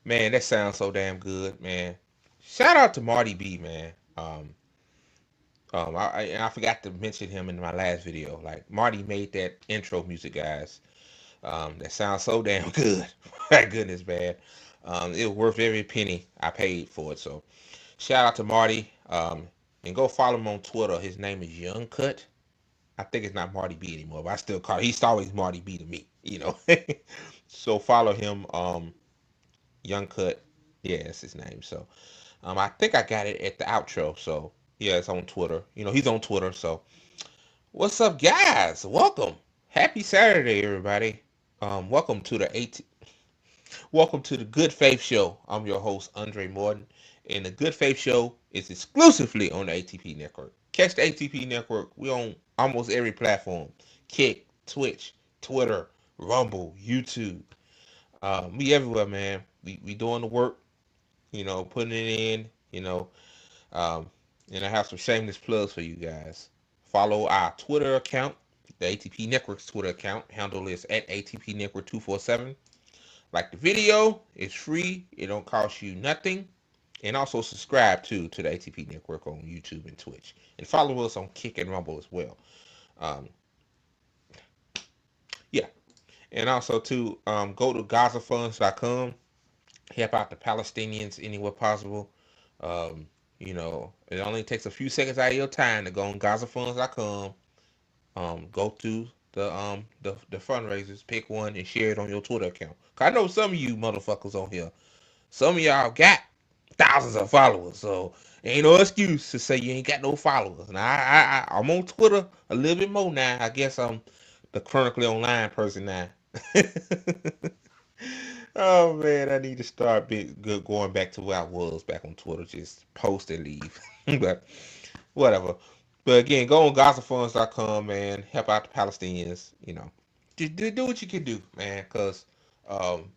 Man, that sounds so damn good, man. Shout out to Marty B, man. I forgot to mention him in my last video. Like Marty made that intro music, guys. That sounds so damn good. My goodness, man. It was worth every penny I paid for it. So shout out to Marty. And go follow him on Twitter. His name is Young Cut. I think it's not Marty B anymore, but I still call he's always Marty B to me, you know. So follow him, Young Cut. Yeah, that's his name. So I think I got it at the outro. So yeah, it's on Twitter. You know, he's on Twitter. So what's up, guys? Welcome. Happy Saturday, everybody. Welcome to the welcome to the Good Faith Show. I'm your host, Andre Morton, and the Good Faith Show is exclusively on the ATP Network. Catch the ATP Network. We on almost every platform: Kick, Twitch, Twitter, Rumble, YouTube. We everywhere, man. We doing the work. You know, putting it in. You know, um, and I have some shameless plugs for you guys. Follow our Twitter account, the ATP Network's Twitter account. Handle is at ATP Network 247. Like the video, it's free. It don't cost you nothing. And also subscribe to the ATP Network on YouTube and Twitch. And follow us on Kick and Rumble as well. Um, yeah. And also to go to GazaFunds.com. Help out the Palestinians anywhere possible. You know, it only takes a few seconds out of your time to go on GazaFunds.com. Go to the fundraisers, pick one, and share it on your Twitter account. 'Cause I know some of you motherfuckers on here. Some of y'all got thousands of followers, so ain't no excuse to say you ain't got no followers. Now I'm on Twitter a little bit more now. I guess I'm the chronically online person now. Oh man, I need to start going back to where I was back on Twitter, just post and leave. But whatever. But again, go on GazaFunds.com, man. Help out the Palestinians. You know, do what you can do, man. Because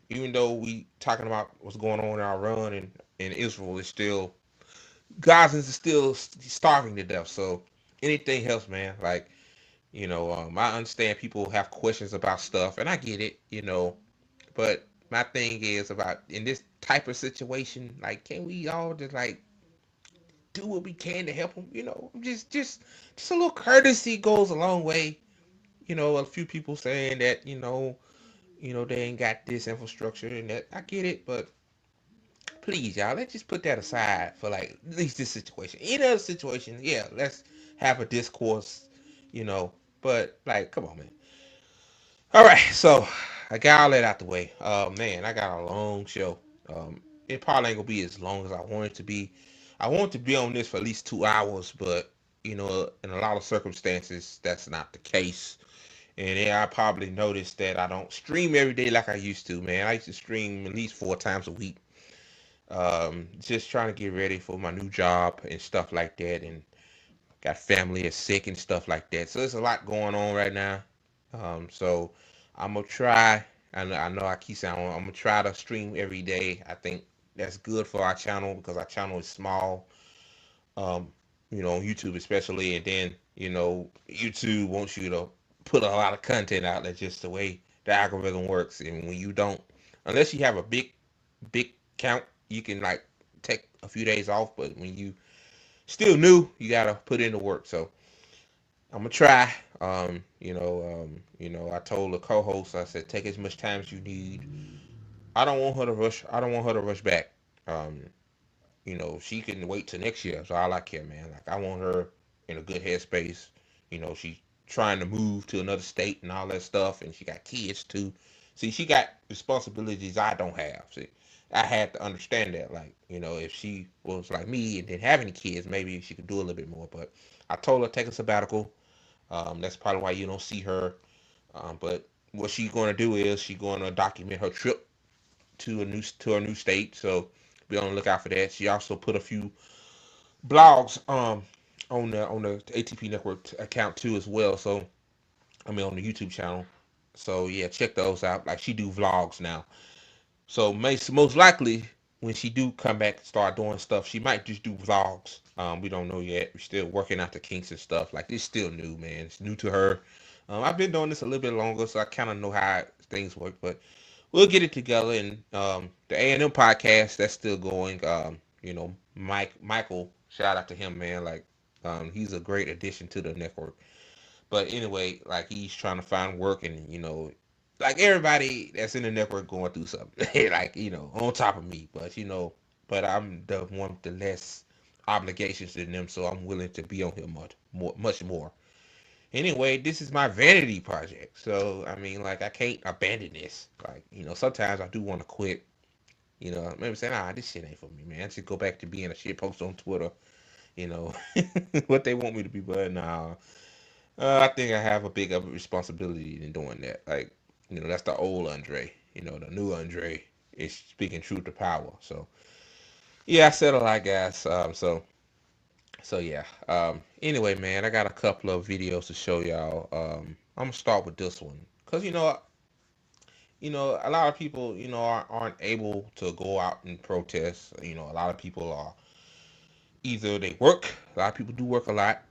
even though we talking about what's going on in Iran and in Israel, it's still Gazans are still starving to death. So anything helps, man. Like I understand people have questions about stuff, and I get it. But my thing is about in this type of situation, like, can we all just like do what we can to help them? Just a little courtesy goes a long way. A few people saying that they ain't got this infrastructure and that. I get it, but please, y'all, let's just put that aside for like at least this situation. Any other situation, yeah, let's have a discourse, you know. But like, come on, man. All right, so I got all that out the way. Man, I got a long show. It probably ain't gonna be as long as I want it to be. I want to be on this for at least 2 hours, but in a lot of circumstances, that's not the case. And yeah, I probably noticed that I don't stream every day like I used to, man. I used to stream at least 4 times a week. Just trying to get ready for my new job and stuff like that, and got family is sick and stuff like that. So there's a lot going on right now. So I'm gonna try. I know I keep saying I'm gonna try to stream every day. I think that's good for our channel because our channel is small. Um, on YouTube especially, and then YouTube wants you to put a lot of content out. That's just the way the algorithm works. And when you don't, unless you have a big count, you can like take a few days off. But when you still new, you gotta put in the work. So I'm gonna try. I told the co-host, I said, take as much time as you need. I don't want her to rush. I don't want her to rush back. Um, she can wait till next year. So all I care, man. Like I want her in a good headspace. She's trying to move to another state and all that stuff, and she got kids too. See, she got responsibilities I don't have. See, I had to understand that. Like, if she was like me and didn't have any kids, maybe she could do a little bit more. But I told her to take a sabbatical. That's probably why you don't see her. But what she's going to do is she's going to document her trip to a new state. So be on the lookout for that. She also put a few blogs on the ATP Network account too as well. So I mean on the YouTube channel. So yeah, check those out. Like she do vlogs now. So most likely when she do come back and start doing stuff, she might just do vlogs. We don't know yet. We're still working out the kinks and stuff. Like it's still new, man. It's new to her. I've been doing this a little bit longer, so I kind of know how things work. But we'll get it together. And the A&M podcast that's still going. Michael, shout out to him, man. Like, he's a great addition to the network. But anyway, like he's trying to find work, and like everybody that's in the network going through something, like on top of me. But but I'm the one with the less obligations than them, so I'm willing to be on here much more. Anyway, this is my vanity project, so I mean, like I can't abandon this. Like sometimes I do want to quit. Maybe say, nah, this shit ain't for me, man. I should go back to being a shit post on Twitter. You know, what they want me to be, but nah. I think I have a big of a responsibility in doing that. Like, that's the old Andre. The new Andre is speaking truth to power. So, yeah, I said a lot, guys. So yeah. Anyway, man, I got a couple of videos to show y'all. I'm gonna start with this one, cause a lot of people, aren't able to go out and protest. A lot of people are either they work. A lot of people do work a lot.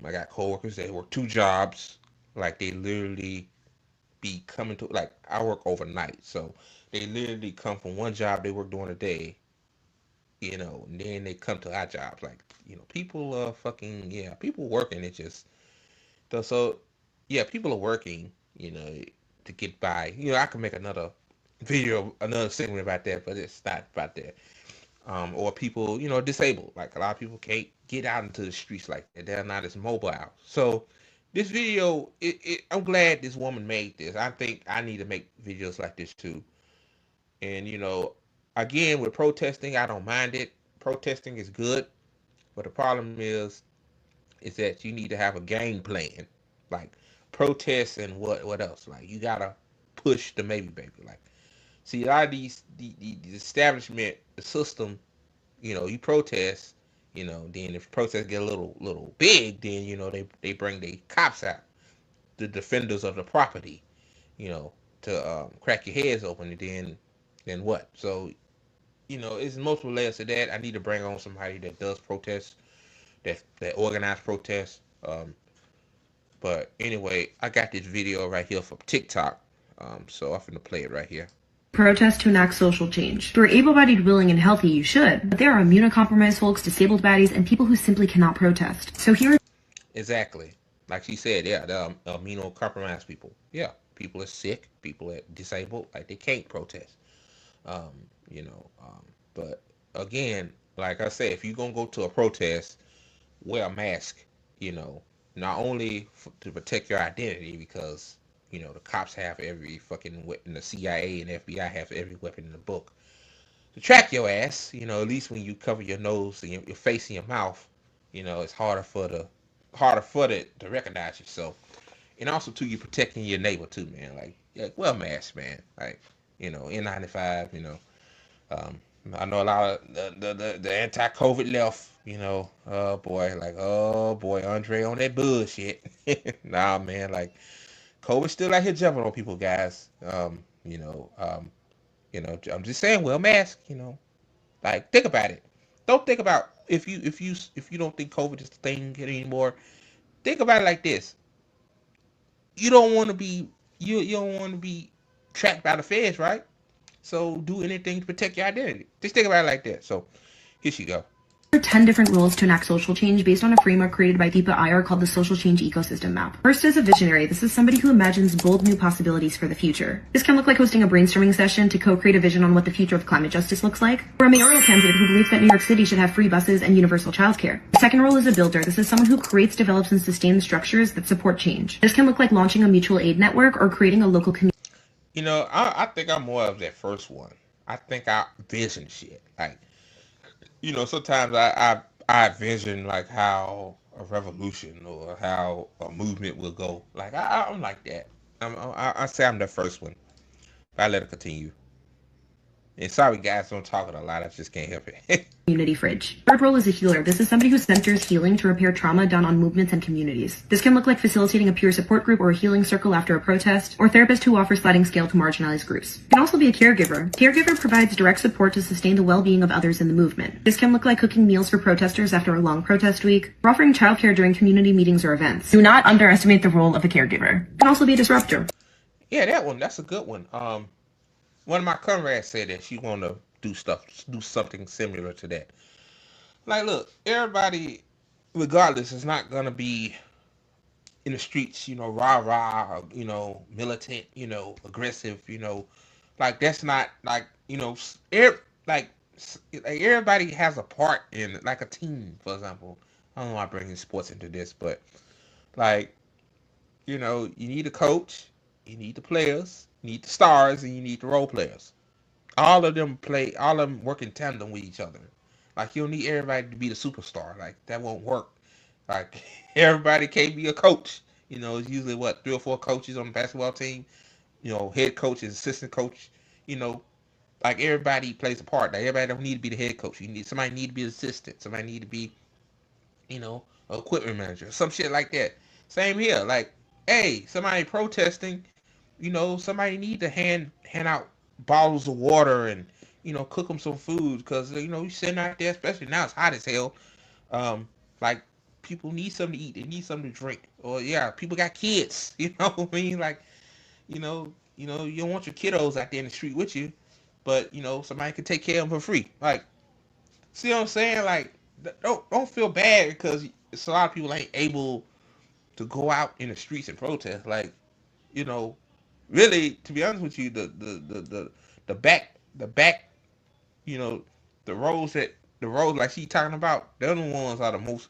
I got coworkers that work two jobs. Like they literally be coming to like I work overnight, so they literally come from one job they work during the day, and then they come to our jobs. Like people are fucking people working. It just so yeah, people are working. To get by. I can make another video, another segment about that, but it's not about that. Or people, disabled. Like a lot of people can't get out into the streets like that. They're not as mobile. So this video, I'm glad this woman made this. I think I need to make videos like this too. And again with protesting, I don't mind it. Protesting is good, but the problem is that you need to have a game plan. Like protests and what else? Like you gotta push the maybe baby. Like see a lot of the establishment, the system, you protest, then if protests get a little big, then they bring the cops out, the defenders of the property, to crack your heads open, and then what? So it's multiple layers to that. I need to bring on somebody that does protest, that organize protests. But anyway, I got this video right here from TikTok, so I'm gonna play it right here. Protest to enact social change. If you're able-bodied, willing, and healthy, you should. But there are immunocompromised folks, disabled baddies, and people who simply cannot protest. So here... Exactly. Like she said, yeah, the immunocompromised people. Yeah, people are sick, people are disabled, like they can't protest. Um, but again, like I said, if you're going to go to a protest, wear a mask, not only to protect your identity, because the cops have every fucking weapon, the CIA and FBI have every weapon in the book to track your ass. At least when you cover your nose and your face and your mouth, it's harder for to recognize yourself. And also too, you protecting your neighbor too, man. Like wear a mask, man. Like N95. I know a lot of the anti-COVID left. Oh boy, Andre on that bullshit. Nah, man, like. COVID's still out here jumping on people, guys. I'm just saying, wear a mask. Like think about it. Don't think about if you don't think COVID is the thing anymore. Think about it like this. You don't want to be you don't want to be trapped by the feds, right? So do anything to protect your identity. Just think about it like that. So here she go. There are 10 different rules to enact social change based on a framework created by Deepa Iyer called the Social Change Ecosystem Map. First, as a visionary, this is somebody who imagines bold new possibilities for the future. This can look like hosting a brainstorming session to co-create a vision on what the future of climate justice looks like, or a mayoral candidate who believes that New York City should have free buses and universal childcare. The second rule is a builder. This is someone who creates, develops, and sustains structures that support change. This can look like launching a mutual aid network or creating a local community. I think I'm more of that first one. I think I vision shit. Like, sometimes I envision like how a revolution or how a movement will go. Like I'm like that. I say I'm the first one. But I let it continue. And sorry guys, I'm talking a lot. I just can't help it. Community fridge. Third role is a healer. This is somebody who centers healing to repair trauma done on movements and communities. This can look like facilitating a peer support group or a healing circle after a protest, or therapist who offers sliding scale to marginalized groups. It can also be a caregiver. Caregiver provides direct support to sustain the well-being of others in the movement. This can look like cooking meals for protesters after a long protest week, or offering childcare during community meetings or events. Do not underestimate the role of a caregiver. It can also be a disruptor. Yeah, that one, that's a good one. one of my comrades said that she want to do something similar to that. Like, look, everybody, regardless, is not gonna be in the streets, rah rah, militant, aggressive, like that's not like, like like everybody has a part in like a team, for example. I don't know why I'm bringing sports into this, but like, you need a coach, you need the players, you need the stars, and you need the role players. All of them work in tandem with each other. Like, you don't need everybody to be the superstar. Like, that won't work. Like, everybody can't be a coach. It's usually what, three or four coaches on the basketball team. Head coach is assistant coach. You know, like everybody plays a part. Like, everybody don't need to be the head coach. Somebody need to be an assistant. Somebody need to be, a equipment manager. Some shit like that. Same here. Like, hey, somebody protesting. Somebody need to hand out bottles of water and cook them some food because you sitting out there, especially now it's hot as hell. Like, people need something to eat, they need something to drink, or yeah, people got kids. You know what I mean? Like, you don't want your kiddos out there in the street with you, but somebody can take care of them for free. Like, see what I'm saying? Like, don't feel bad because it's a lot of people ain't able to go out in the streets and protest. Like, you know, really, to be honest with you, the back, you know, the roads like she talking about, they're the ones are the most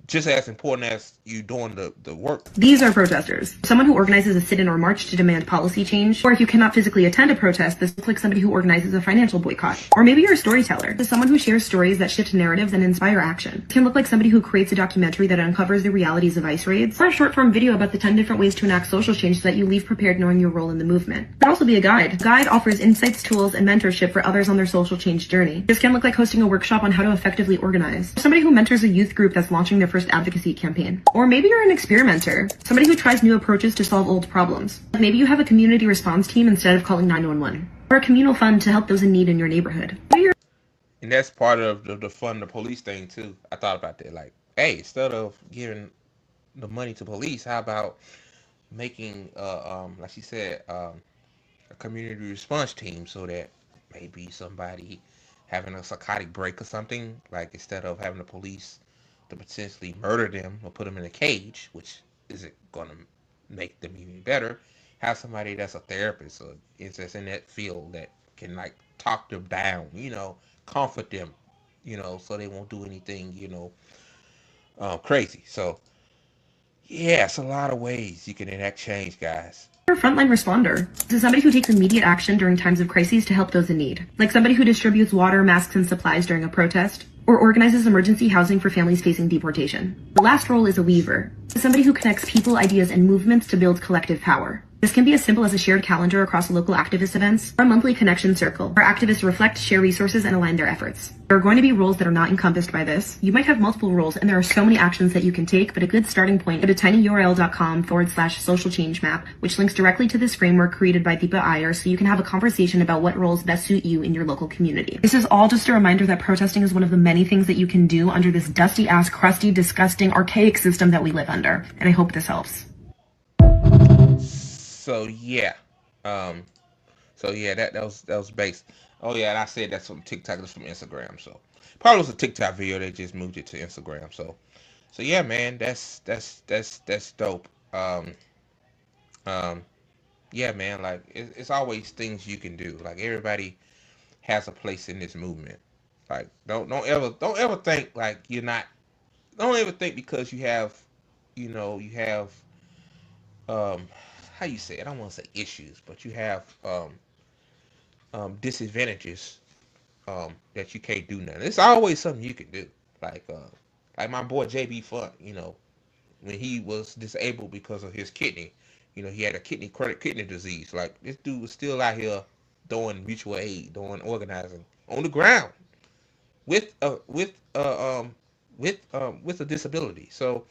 just as important as you doing the work. These are protesters. Someone who organizes a sit-in or march to demand policy change. Or if you cannot physically attend a protest, this looks like somebody who organizes a financial boycott. Or maybe you're a storyteller. This is someone who shares stories that shift narratives and inspire action. It can look like somebody who creates a documentary that uncovers the realities of ICE raids. Or a short-form video about the 10 different ways to enact social change so that you leave prepared knowing your role in the movement. It could also be a guide. A guide offers insights, tools, and mentorship for others on their social change journey. This can look like hosting a workshop on how to effectively organize. Or somebody who mentors a youth group that's launching their first advocacy campaign. Or maybe you're an experimenter, somebody who tries new approaches to solve old problems. Maybe you have a community response team instead of calling 911. Or a communal fund to help those in need in your neighborhood. And that's part of the fund the police thing too. I thought about that. Like, hey, instead of giving the money to police, how about making like she said, a community response team so that maybe somebody having a psychotic break or something, like instead of having the police to potentially murder them or put them in a cage, which isn't gonna make them even better, have somebody that's a therapist or is just in that field that can like talk them down, comfort them, so they won't do anything, crazy. So yeah, it's a lot of ways you can enact change, guys. A frontline responder. This is somebody who takes immediate action during times of crises to help those in need. Like somebody who distributes water, masks, and supplies during a protest, or organizes emergency housing for families facing deportation. The last role is a weaver. This is somebody who connects people, ideas, and movements to build collective power. This can be as simple as a shared calendar across local activist events, or a monthly connection circle, where activists reflect, share resources, and align their efforts. There are going to be roles that are not encompassed by this. You might have multiple roles, and there are so many actions that you can take, but a good starting point, go to tinyurl.com/social change map, which links directly to this framework created by Deepa Iyer, so you can have a conversation about what roles best suit you in your local community. This is all just a reminder that protesting is one of the many things that you can do under this dusty-ass, crusty, disgusting, archaic system that we live under. And I hope this helps. So yeah, that was based. Oh yeah, and I said that's from TikTok. That's from Instagram. So probably was a TikTok video. They just moved it to Instagram. So yeah, man, that's dope. Um, yeah, man, like it's always things you can do. Like, everybody has a place in this movement. Like, don't ever think like you're not. Don't ever think because you have um how you say it? I don't want to say issues, but you have disadvantages, that you can't do nothing. It's always something you can do. Like my boy JB Funk, when he was disabled because of his kidney, he had a chronic kidney disease. Like, this dude was still out here doing mutual aid, doing organizing on the ground with with a disability. So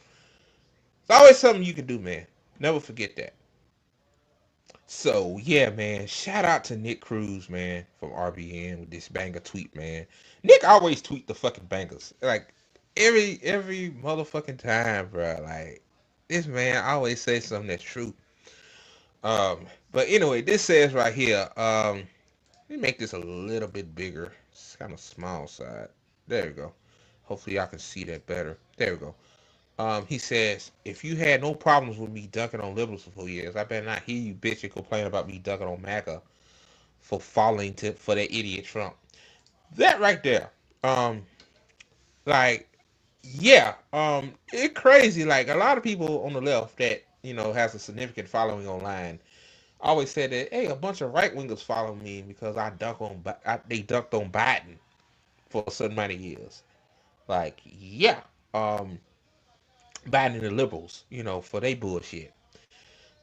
it's always something you can do, man. Never forget that. So yeah, man. Shout out to Nick Cruz, man, from RBN with this banger tweet, man. Nick always tweet the fucking bangers, like every motherfucking time, bro. Like, this man always says something that's true. But anyway, this says right here. Let me make this a little bit bigger. It's kind of small side. There we go. Hopefully y'all can see that better. There we go. He says, if you had no problems with me dunking on liberals for 4 years, I better not hear you bitch and complain about me dunking on MAGA for falling to for that idiot Trump. That right there. Um, like, yeah. It crazy. Like a lot of people on the left that has a significant following online always said that, hey, a bunch of right wingers follow me because they dunked on Biden for a certain amount of years. Like, yeah, um, Biden and the liberals, for they bullshit.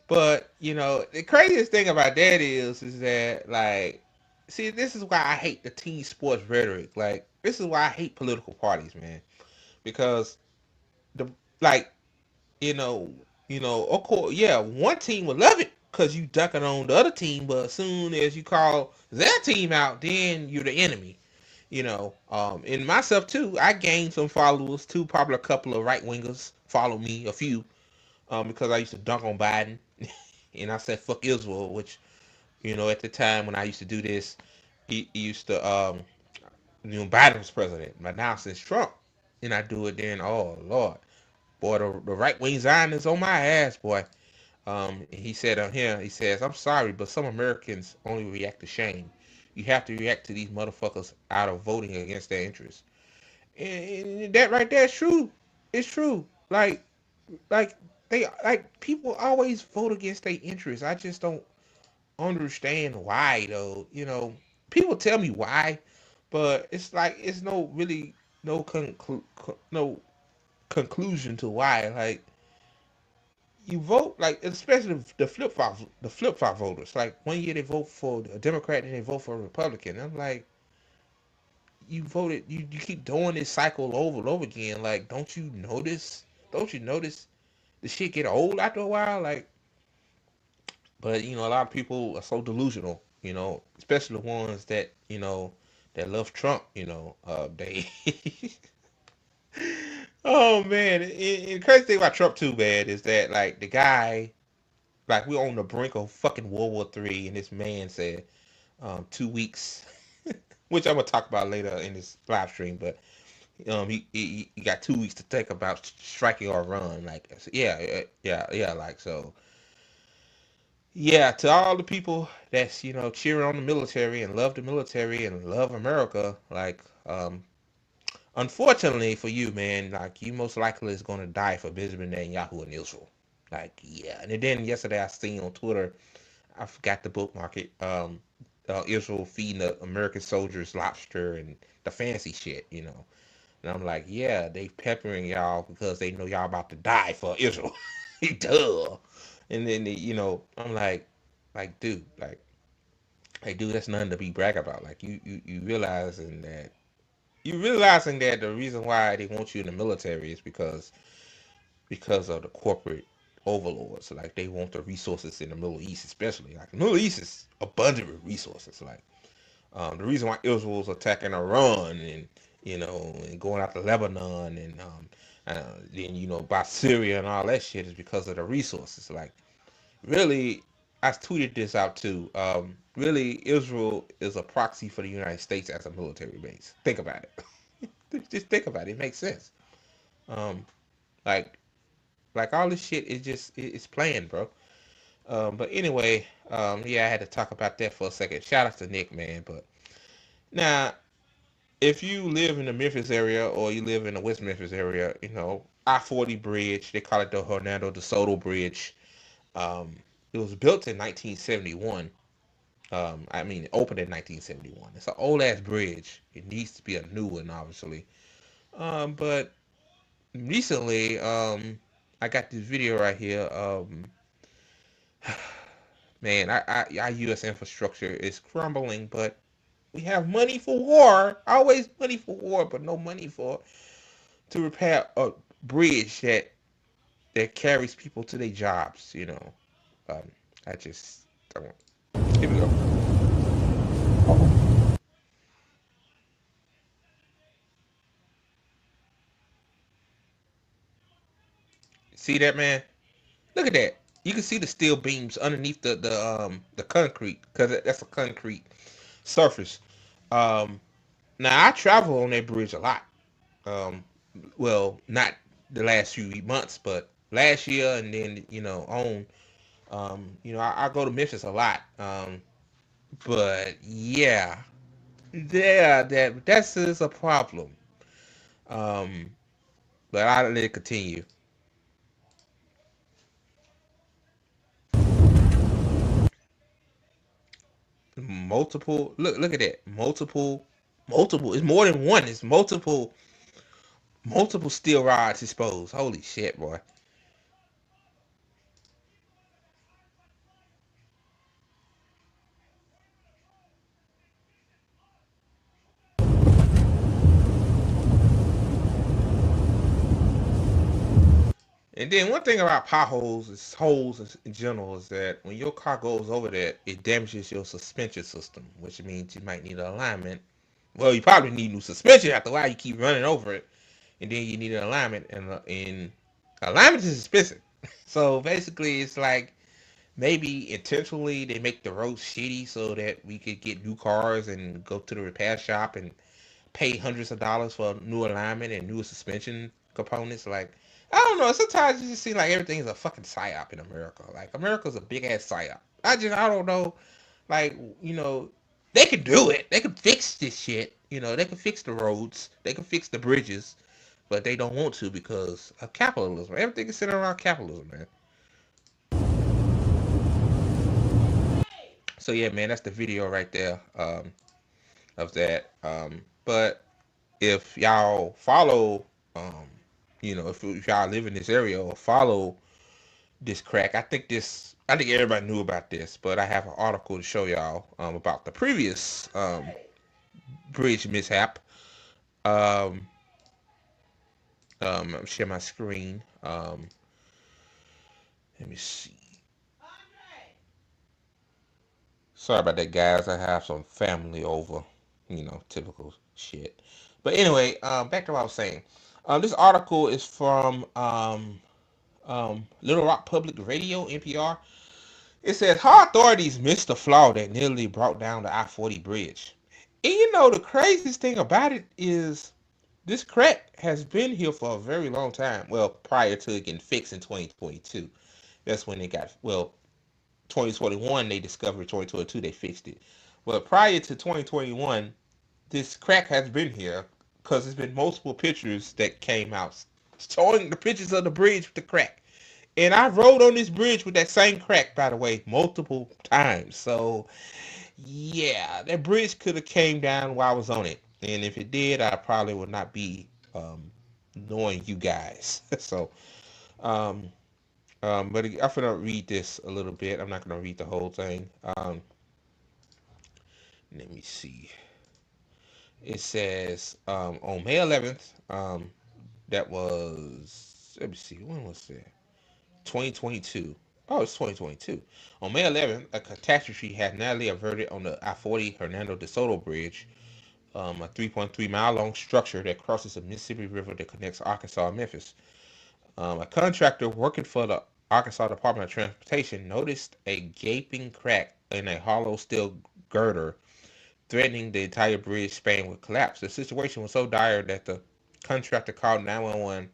But the craziest thing about that is that like, see, this is why I hate the team sports rhetoric. Like, this is why I hate political parties, man, because the like you know, of course, yeah, one team would love it because you ducking on the other team, but as soon as you call that team out, then you're the enemy. And myself too, I gained some followers too. Probably a couple of right wingers follow me, a few, because I used to dunk on Biden, and I said fuck Israel, which at the time when I used to do this, he used to Biden was president, but now since Trump, and I do it then, oh Lord. Boy, the right wing Zionists on my ass, boy. He said on here, he says, I'm sorry, but some Americans only react to shame. You have to react to these motherfuckers out of voting against their interests. And that right there is true. It's true. Like people always vote against their interests. I just don't understand why though. People tell me why, but it's like it's no really no conclusion to why. Like you vote like especially the flip flop voters. Like one year they vote for a Democrat and they vote for a Republican. I'm like, you voted you keep doing this cycle over and over again. Like, don't you notice? Don't you notice the shit get old after a while? Like, but a lot of people are so delusional. Especially the ones that that love Trump. They. Oh man, and the crazy thing about Trump too, man, is that like the guy, like we're on the brink of fucking World War III, and this man said 2 weeks, which I'm gonna talk about later in this live stream, but he got 2 weeks to think about striking or run. Like, yeah, yeah, like so. Yeah, to all the people that's cheering on the military and love the military and love America, like unfortunately for you, man, like you most likely is gonna die for Benjamin Netanyahu and Israel. Like, yeah, and then yesterday I seen on Twitter, I forgot to bookmark it. Israel feeding the American soldiers lobster and the fancy shit. And I'm like, yeah, they peppering y'all because they know y'all about to die for Israel. Duh. And then I'm like, dude, dude, that's nothing to be brag about. Like, you realizing that the reason why they want you in the military is because of the corporate overlords. Like, they want the resources in the Middle East, especially. Like, the Middle East is abundant with resources. Like, the reason why Israel's attacking Iran and going after Lebanon and then by Syria and all that shit is because of the resources. Like, really, I tweeted this out too. Really, Israel is a proxy for the United States as a military base. Think about it. Just think about it. It makes sense. Um, like all this shit is just it's planned, bro. But anyway, yeah, I had to talk about that for a second. Shout out to Nick, man. But now, if you live in the Memphis area or you live in the West Memphis area, I-40 bridge, they call it the Hernando de Soto Bridge. Um, it was built in 1971. I mean, it opened in 1971. It's an old ass bridge. It needs to be a new one, obviously. But recently, I got this video right here. Man, our U.S. infrastructure is crumbling, but we have money for war. Always money for war, but no money to repair a bridge that carries people to their jobs. Um, I just don't. Here we go. See that, man? Look at that. You can see the steel beams underneath the concrete because that's a concrete surface. Um, Now I travel on that bridge a lot. Um, well, not the last few months, but last year, and then on. I go to Memphis a lot. But yeah, that's is a problem. Um, but I'll let it continue. Multiple. Look at that. Multiple. It's more than one. It's multiple steel rods exposed. Holy shit, boy. And then one thing about potholes is holes in general is that when your car goes over that, it damages your suspension system, which means you might need an alignment. Well, you probably need new suspension after a while. You keep running over it, and then you need an alignment, and alignment is expensive. So basically, it's like maybe intentionally they make the roads shitty so that we could get new cars and go to the repair shop and pay hundreds of dollars for new alignment and new suspension components. Like, I don't know. Sometimes it just seems like everything is a fucking psyop in America. Like, America's a big ass psyop. I don't know. Like, they could do it. They could fix this shit. They could fix the roads. They could fix the bridges, but they don't want to because of capitalism. Everything is centered around capitalism, man. So yeah, man, that's the video right there of that. But if y'all follow, if y'all live in this area or follow this crack, I think everybody knew about this, but I have an article to show y'all about the previous bridge mishap. Um, I'm share my screen. Let me see. Sorry about that, guys. I have some family over. Typical shit. But anyway, back to what I was saying. This article is from Little Rock Public Radio, NPR. It says how authorities missed the flaw that nearly brought down the I-40 bridge. And the craziest thing about it is this crack has been here for a very long time. Well, prior to it getting fixed in 2022. That's when it got, 2021 they discovered, 2022 they fixed it. But prior to 2021, this crack has been here because there's been multiple pictures that came out showing the pictures of the bridge with the crack. And I rode on this bridge with that same crack, by the way, multiple times. So yeah, that bridge could have came down while I was on it. And if it did, I probably would not be knowing you guys. So um, but I'm gonna read this a little bit. I'm not gonna read the whole thing. Let me see. It says on May 11th, that was, let me see, when was that? 2022. Oh, it's 2022. On May 11th, a catastrophe had narrowly averted on the I-40 Hernando de Soto Bridge, a 3.3-mile long structure that crosses the Mississippi River that connects Arkansas and Memphis. A contractor working for the Arkansas Department of Transportation noticed a gaping crack in a hollow steel girder, threatening the entire bridge span would collapse. The situation was so dire that the contractor called 911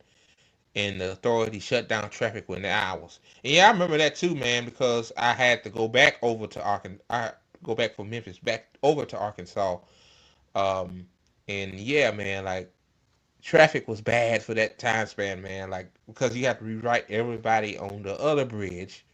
and the authority shut down traffic within hours. And yeah, I remember that too, man, because I had to go back over to Arkansas. I go back from Memphis back over to Arkansas. Um, and yeah, man, like traffic was bad for that time span, man. Like because you have to rewrite everybody on the other bridge.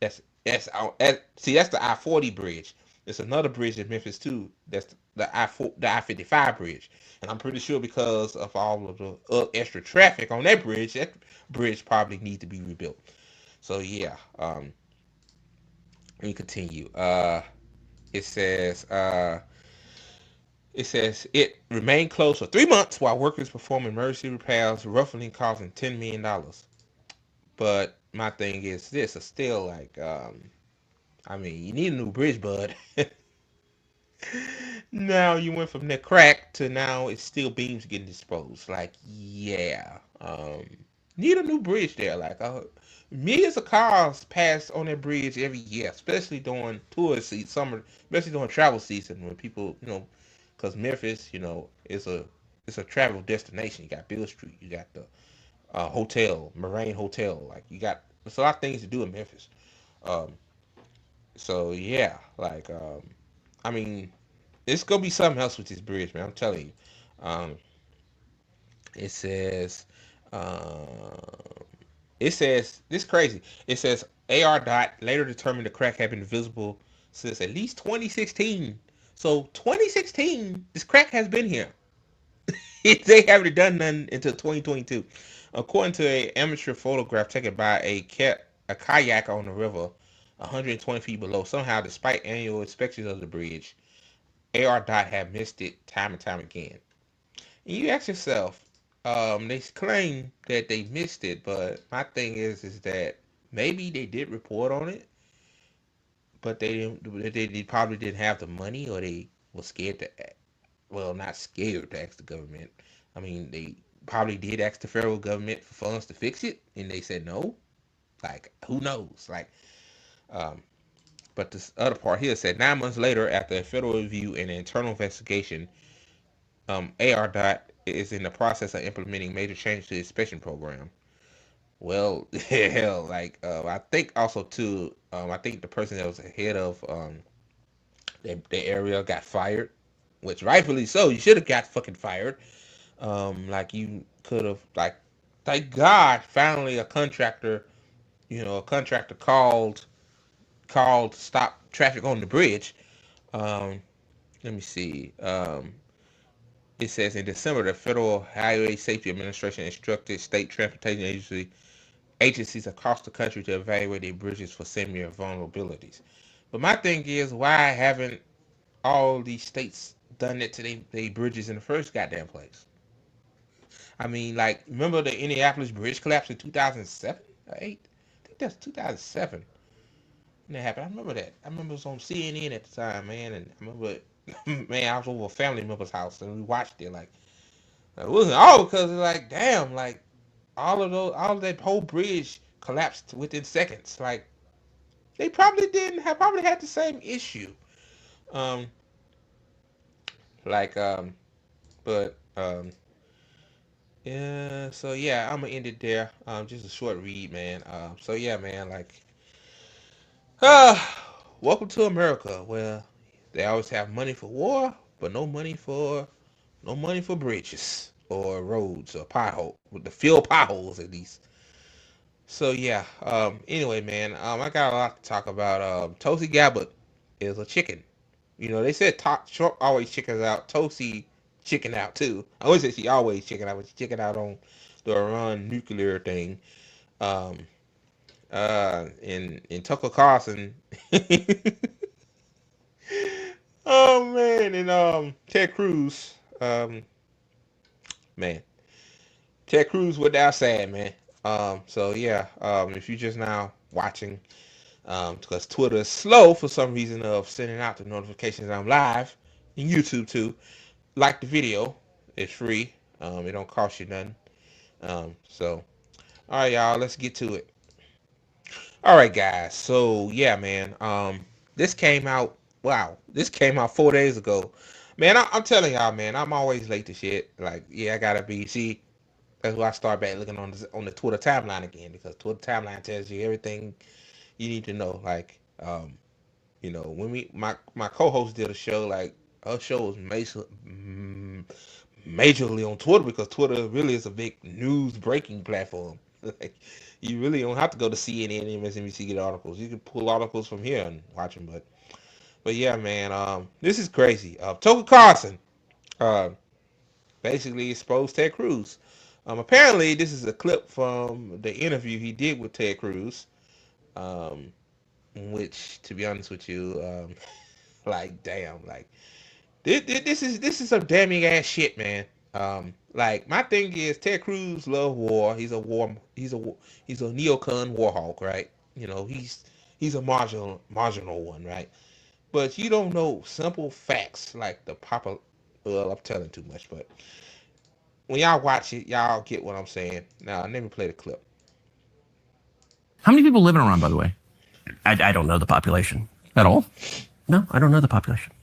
That's the I-40 bridge. There's another bridge in Memphis too. That's the I-55 bridge, and I'm pretty sure because of all of the extra traffic on that bridge probably needs to be rebuilt. So yeah, let me continue. It says it remained closed for 3 months while workers performed emergency repairs, roughly causing $10 million. But my thing is, this is still like, I mean, you need a new bridge, bud. Now you went from the crack to now it's still beams getting disposed. Like, yeah, need a new bridge there. Like, Millions of cars pass on that bridge every year, especially during tourist season, summer, especially during travel season when people, because Memphis, it's a travel destination. You got Bill Street, you got the hotel, Moraine Hotel, like you got there's a lot of things to do in Memphis. Um, so yeah, like I mean, it's gonna be something else with this bridge, man. I'm telling you. Um, it says, um, it says this crazy. It says AR dot later determined the crack had been visible since at least 2016. So 2016, this crack has been here. They haven't done nothing until 2022, according to an amateur photograph taken by a kayak on the river, 120 feet below. Somehow, despite annual inspections of the bridge, AR dot have missed it time and time again. And you ask yourself, they claim that they missed it, but my thing is that maybe they did report on it, but they didn't. They probably didn't have the money, or they were scared to. Well, not scared to ask the government. I mean, they probably did ask the federal government for funds to fix it, and they said no. Like, who knows? Like, um, but this other part here said 9 months later, after a federal review and an internal investigation, AR dot is in the process of implementing major changes to the inspection program. Well, hell, like I think also too, I think the person that was head of the area got fired, which rightfully so. You should have got fucking fired. Like you could have, like, thank God, finally a contractor called to stop traffic on the bridge. Um, Let me see. It says in December, the Federal Highway Safety Administration instructed state transportation agencies across the country to evaluate their bridges for similar vulnerabilities. But my thing is, why haven't all these states done it to their bridges in the first goddamn place? I mean, like, remember the Indianapolis bridge collapse in 2007 or 8? I think that's 2007 when that happened. I remember that. I remember it was on CNN at the time, man. And I remember, man, I was over a family member's house and we watched it. Like, it wasn't all because, like, damn, like, all of that whole bridge collapsed within seconds. Like, they probably didn't have, probably had the same issue. Um, like, but, yeah, so yeah, I'm gonna end it there. Just a short read, man. So yeah, man, like, uh, welcome to America, where they always have money for war, but no money for bridges or roads or pothole with the fill potholes at least. So yeah. Anyway, man. I got a lot to talk about. Tulsi Gabbard is a chicken. They said Trump always chickens out. Tulsi chicken out too. I always say she always chicken out, but she chicken out on the Iran nuclear thing. Um. In Tucker Carlson. Oh man, and Ted Cruz. Man, Ted Cruz went outside, man. So yeah. If you just now watching, because Twitter is slow for some reason of sending out the notifications I'm live, and YouTube too. Like the video, it's free. It don't cost you nothing. So all right, y'all, let's get to it. All right, guys. So yeah, man. This came out. Wow, this came out 4 days ago. Man, I'm telling y'all, man. I'm always late to shit. Like, yeah, I gotta be. See, that's why I start back looking on the Twitter timeline again, because Twitter timeline tells you everything you need to know. Like, when my co-host did a show, like her show was majorly on Twitter, because Twitter really is a big news breaking platform. Like, you really don't have to go to CNN and MSNBC to get articles. You can pull articles from here and watch them. But yeah, man, this is crazy. Tucker Carlson uh, basically exposed Ted Cruz. Apparently, this is a clip from the interview he did with Ted Cruz. Um, which, to be honest with you, like, damn, like, this is some damning ass shit, man. Like, my thing is, Ted Cruz love war. He's a neocon war hawk, right? He's a marginal one, right? But you don't know simple facts like the proper. Well, I'm telling too much, but when y'all watch it, y'all get what I'm saying. Now, let me play the clip. How many people live in Iran, by the way? I don't know the population. At all? No, I don't know the population.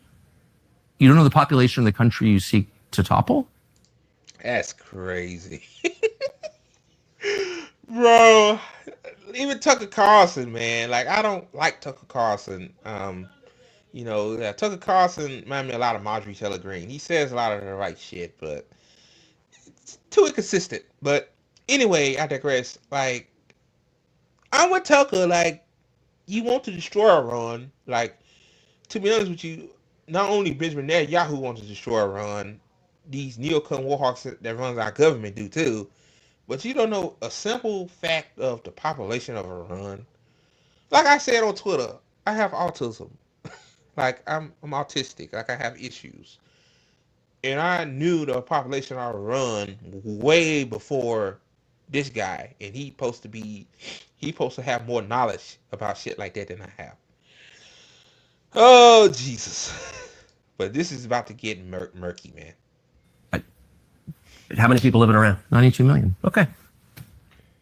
You don't know the population of the country you seek to topple? That's crazy. Bro, even Tucker Carlson, man. Like, I don't like Tucker Carlson. Tucker Carlson reminds me a lot of Marjorie Taylor Greene. He says a lot of the right shit, but it's too inconsistent. But anyway, I digress. Like, I'm with Tucker. Like, you want to destroy Iran. Like, to be honest with you, not only Benjamin Netanyahu wants to destroy Iran, these neocon warhawks that runs our government do too. But you don't know a simple fact of the population of Iran. Like I said on Twitter, I have autism. Like I'm autistic. Like I have issues. And I knew the population of Iran way before this guy. And he supposed to have more knowledge about shit like that than I have. Oh Jesus. But this is about to get murky, man. How many people live in Iran? 92 million. Okay.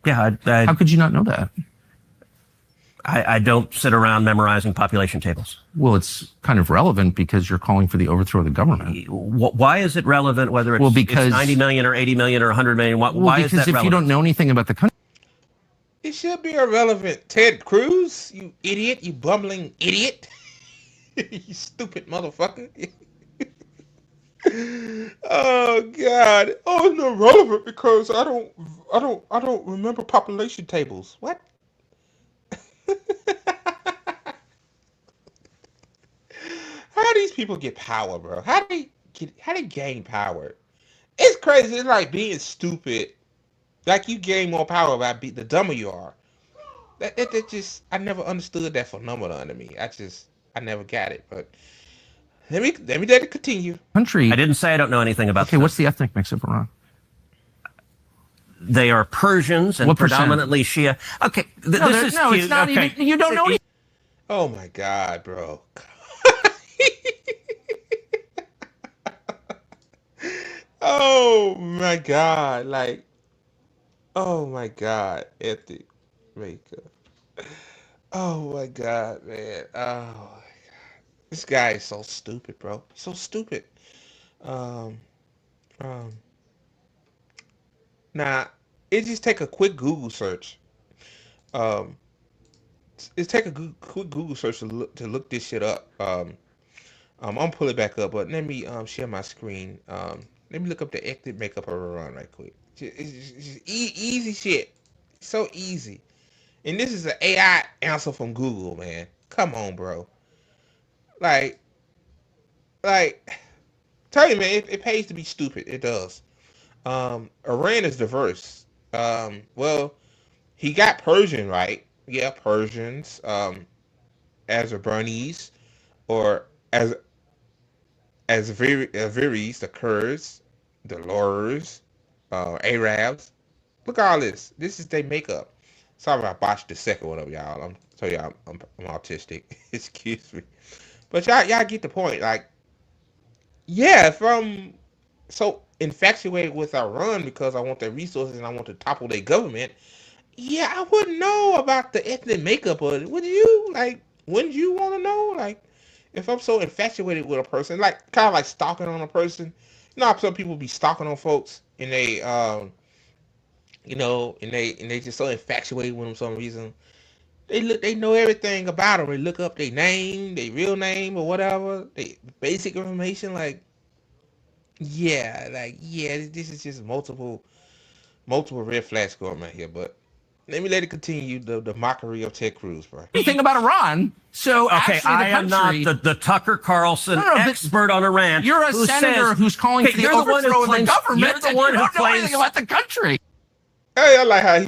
Yeah. How could you not know that? I don't sit around memorizing population tables. Well, it's kind of relevant because you're calling for the overthrow of the government. Why is it relevant whether it's 90 million or 80 million or 100 million? Why is that relevant? Because if you don't know anything about the country... It should be irrelevant. Ted Cruz, you idiot, you bumbling idiot. You stupid motherfucker. Oh God. Oh, it's not relevant because I don't remember population tables. What? How do these people get power, bro? How do they gain power? It's crazy. It's like being stupid. Like you gain more power by the dumber you are. That just I never understood that phenomenon to me. I never got it. But let it continue. Country. I didn't say I don't know anything about. Okay, what's the ethnic mix of Iran? They are Persians and predominantly Shia. Okay, this is cute. It's not okay. even. You don't know. Oh my God, bro. Oh my God, like, oh my God, ethnic makeup. Oh my God, man. Oh my God. This guy is so stupid, bro. So stupid. Now, it just take a quick Google search. It take a quick Google search to look this shit up. I'm gonna pull it back up, but let me share my screen. Let me look up the ethnic makeup of Iran right quick. It's just easy shit. So easy. And this is an AI answer from Google, man. Come on, bro. Like, tell you, man, it pays to be stupid. It does. Iran is diverse. Well, he got Persian right. Yeah, Persians. Azerbaijanis, or Azeris, the Kurds, the Lurs, Arabs. Look at all this. This is their makeup. Sorry if I botched the second one up, y'all. I'm autistic. Excuse me. But y'all get the point. Like, yeah, if I'm so infatuated with Iran because I want their resources and I want to topple their government, yeah, I wouldn't know about the ethnic makeup of it. Would you? Like, wouldn't you want to know? Like, if I'm so infatuated with a person, like, kind of like stalking on a person. You know how some people be stalking on folks and they, and they just so infatuated with them for some reason. They know everything about them. They look up their name, their real name or whatever, they basic information. Like, yeah, this is just multiple red flags going on here. But let it continue. The mockery of Ted Cruz, bro. Anything about Iran? So okay, I am not the Tucker Carlson expert on Iran. You're a senator who's calling for the overthrow of the government. You're the one who don't know anything about the country. Hey, I like how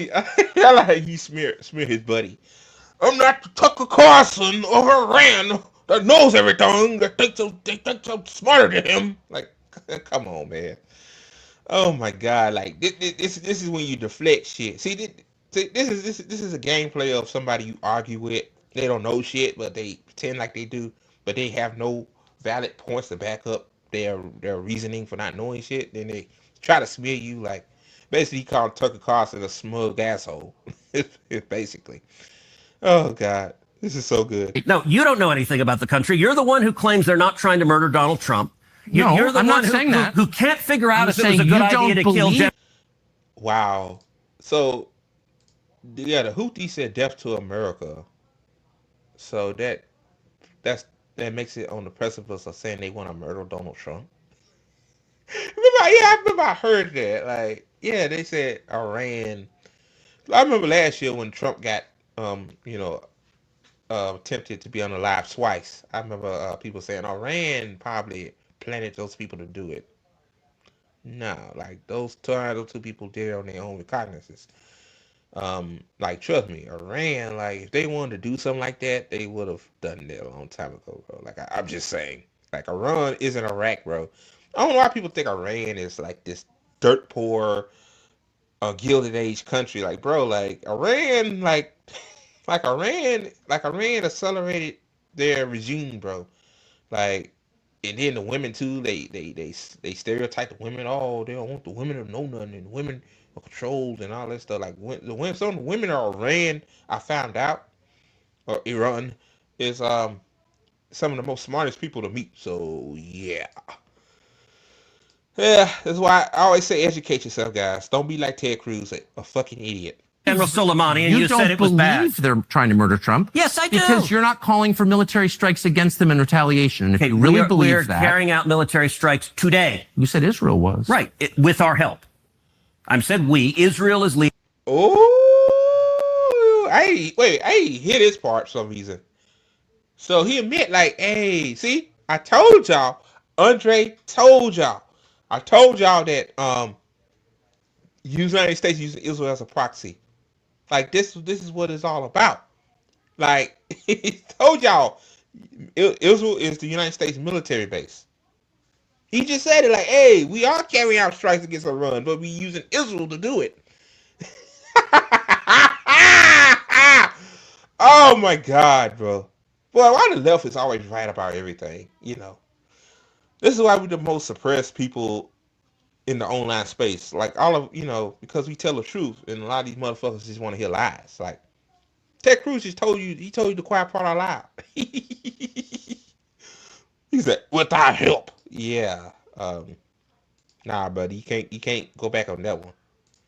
he smear his buddy. I'm not the Tucker Carlson of Iran that knows everything, that thinks I'm smarter than him. Like, come on, man. Oh my God, like this is when you deflect shit. See, this is a gameplay of somebody you argue with. They don't know shit, but they pretend like they do, but they have no valid points to back up their reasoning for not knowing shit. Then they try to smear you like. Basically, he called Tucker Carlson a smug asshole. Basically. Oh God, this is so good. No, you don't know anything about the country. You're the one who claims they're not trying to murder Donald Trump. You're the I'm one not saying that. who can't figure out I'm if it was a saying good you idea don't to kill believe- Wow. So, yeah, the Houthi said death to America. So that makes it on the precipice of saying they want to murder Donald Trump. I remember I heard that. Like, yeah, they said Iran. I remember last year when Trump got, tempted to be on the live twice. I remember people saying Iran probably planted those people to do it. No, like those two people did it on their own recognizance. Like trust me, Iran, like if they wanted to do something like that, they would have done that a long time ago, bro. Like I'm just saying, like Iran isn't Iraq, bro. I don't know why people think Iran is like this dirt poor, Gilded Age country. Like, bro, like Iran, Iran accelerated their regime, bro. Like, and then the women too. They stereotype the women. Oh, they don't want the women to know nothing, and women are controlled and all that stuff. Like, some of the women are Iran. I found out, or Iran is some of the most smartest people to meet. So yeah. Yeah, that's why I always say educate yourself, guys. Don't be like Ted Cruz, a fucking idiot. General Soleimani, and you said it was bad. You don't believe they're trying to murder Trump. Yes, I do. Because you're not calling for military strikes against them in retaliation. And if you really believe that, we're carrying out military strikes today. You said Israel was. Right, with our help. I said we. Israel is leading. Oh, I hear this part for some reason. So he admit, like, hey, see, I told y'all. Andre told y'all. I told y'all that United States using Israel as a proxy. Like this is what it's all about. Like he told y'all, Israel is the United States military base. He just said it like, hey, we are carrying out strikes against Iran, but we using Israel to do it. Oh my God, bro. Boy, why the left is always right about everything, you know. This is why we're the most suppressed people in the online space. Like all of, because we tell the truth, and a lot of these motherfuckers just want to hear lies. Like Ted Cruz just told you the quiet part out loud. He said, with our help. Yeah. Nah, buddy, you can't go back on that one.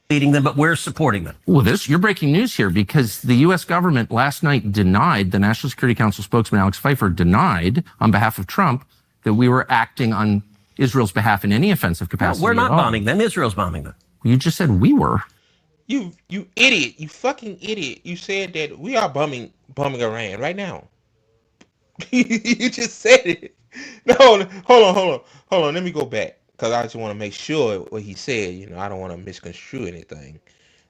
Leading them, but we're supporting them. Well, you're breaking news here because the U.S. government last night denied, the National Security Council spokesman Alex Pfeiffer denied on behalf of Trump that we were acting on Israel's behalf in any offensive capacity. No, we're not bombing them. Israel's bombing them. You just said we were. You idiot. You fucking idiot. You said that we are bombing Iran right now. You just said it. No, hold on. Let me go back. Because I just want to make sure what he said. I don't want to misconstrue anything.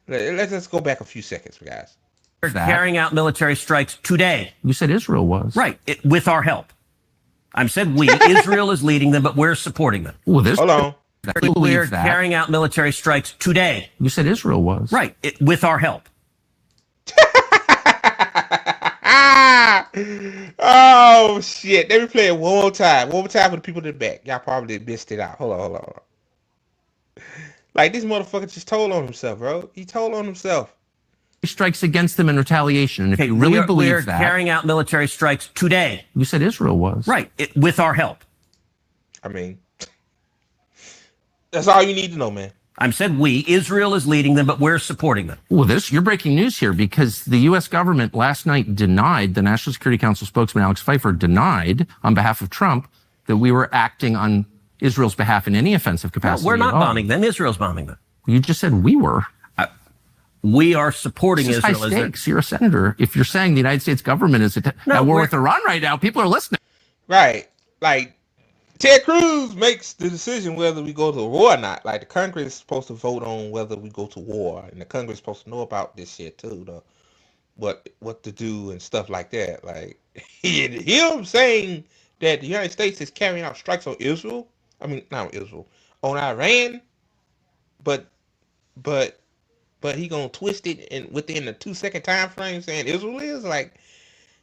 Let's just go back a few seconds, guys. We're carrying out military strikes today. You said Israel was. Right, with our help. I said we. Israel is leading them, but we're supporting them. Well, hold on. We're carrying out military strikes today. You said Israel was. Right, with our help. Oh, shit. Let me play it one more time. One more time for the people in the back. Y'all probably missed it out. Hold on. Like, this motherfucker just told on himself, bro. He told on himself. Strikes against them in retaliation. And if you really believe that, we're carrying out military strikes today. You said Israel was. Right, with our help. I mean, that's all you need to know, man. I said we. Israel is leading them, but we're supporting them. Well, you're breaking news here because the U.S. government last night denied, the National Security Council spokesman Alex Pfeiffer denied on behalf of Trump that we were acting on Israel's behalf in any offensive capacity. No, we're not bombing them. Israel's bombing them. You just said we were. We are supporting Israel. High stakes. You're a senator. If you're saying the United States government is at war with Iran right now, people are listening. Right. Like, Ted Cruz makes the decision whether we go to war or not. Like, the Congress is supposed to vote on whether we go to war. And the Congress is supposed to know about this shit, too. What to do and stuff like that. Like, him saying that the United States is carrying out strikes on Israel. I mean, not Israel. On Iran. But he gonna twist it and within the 2-second time frame saying Israel is like,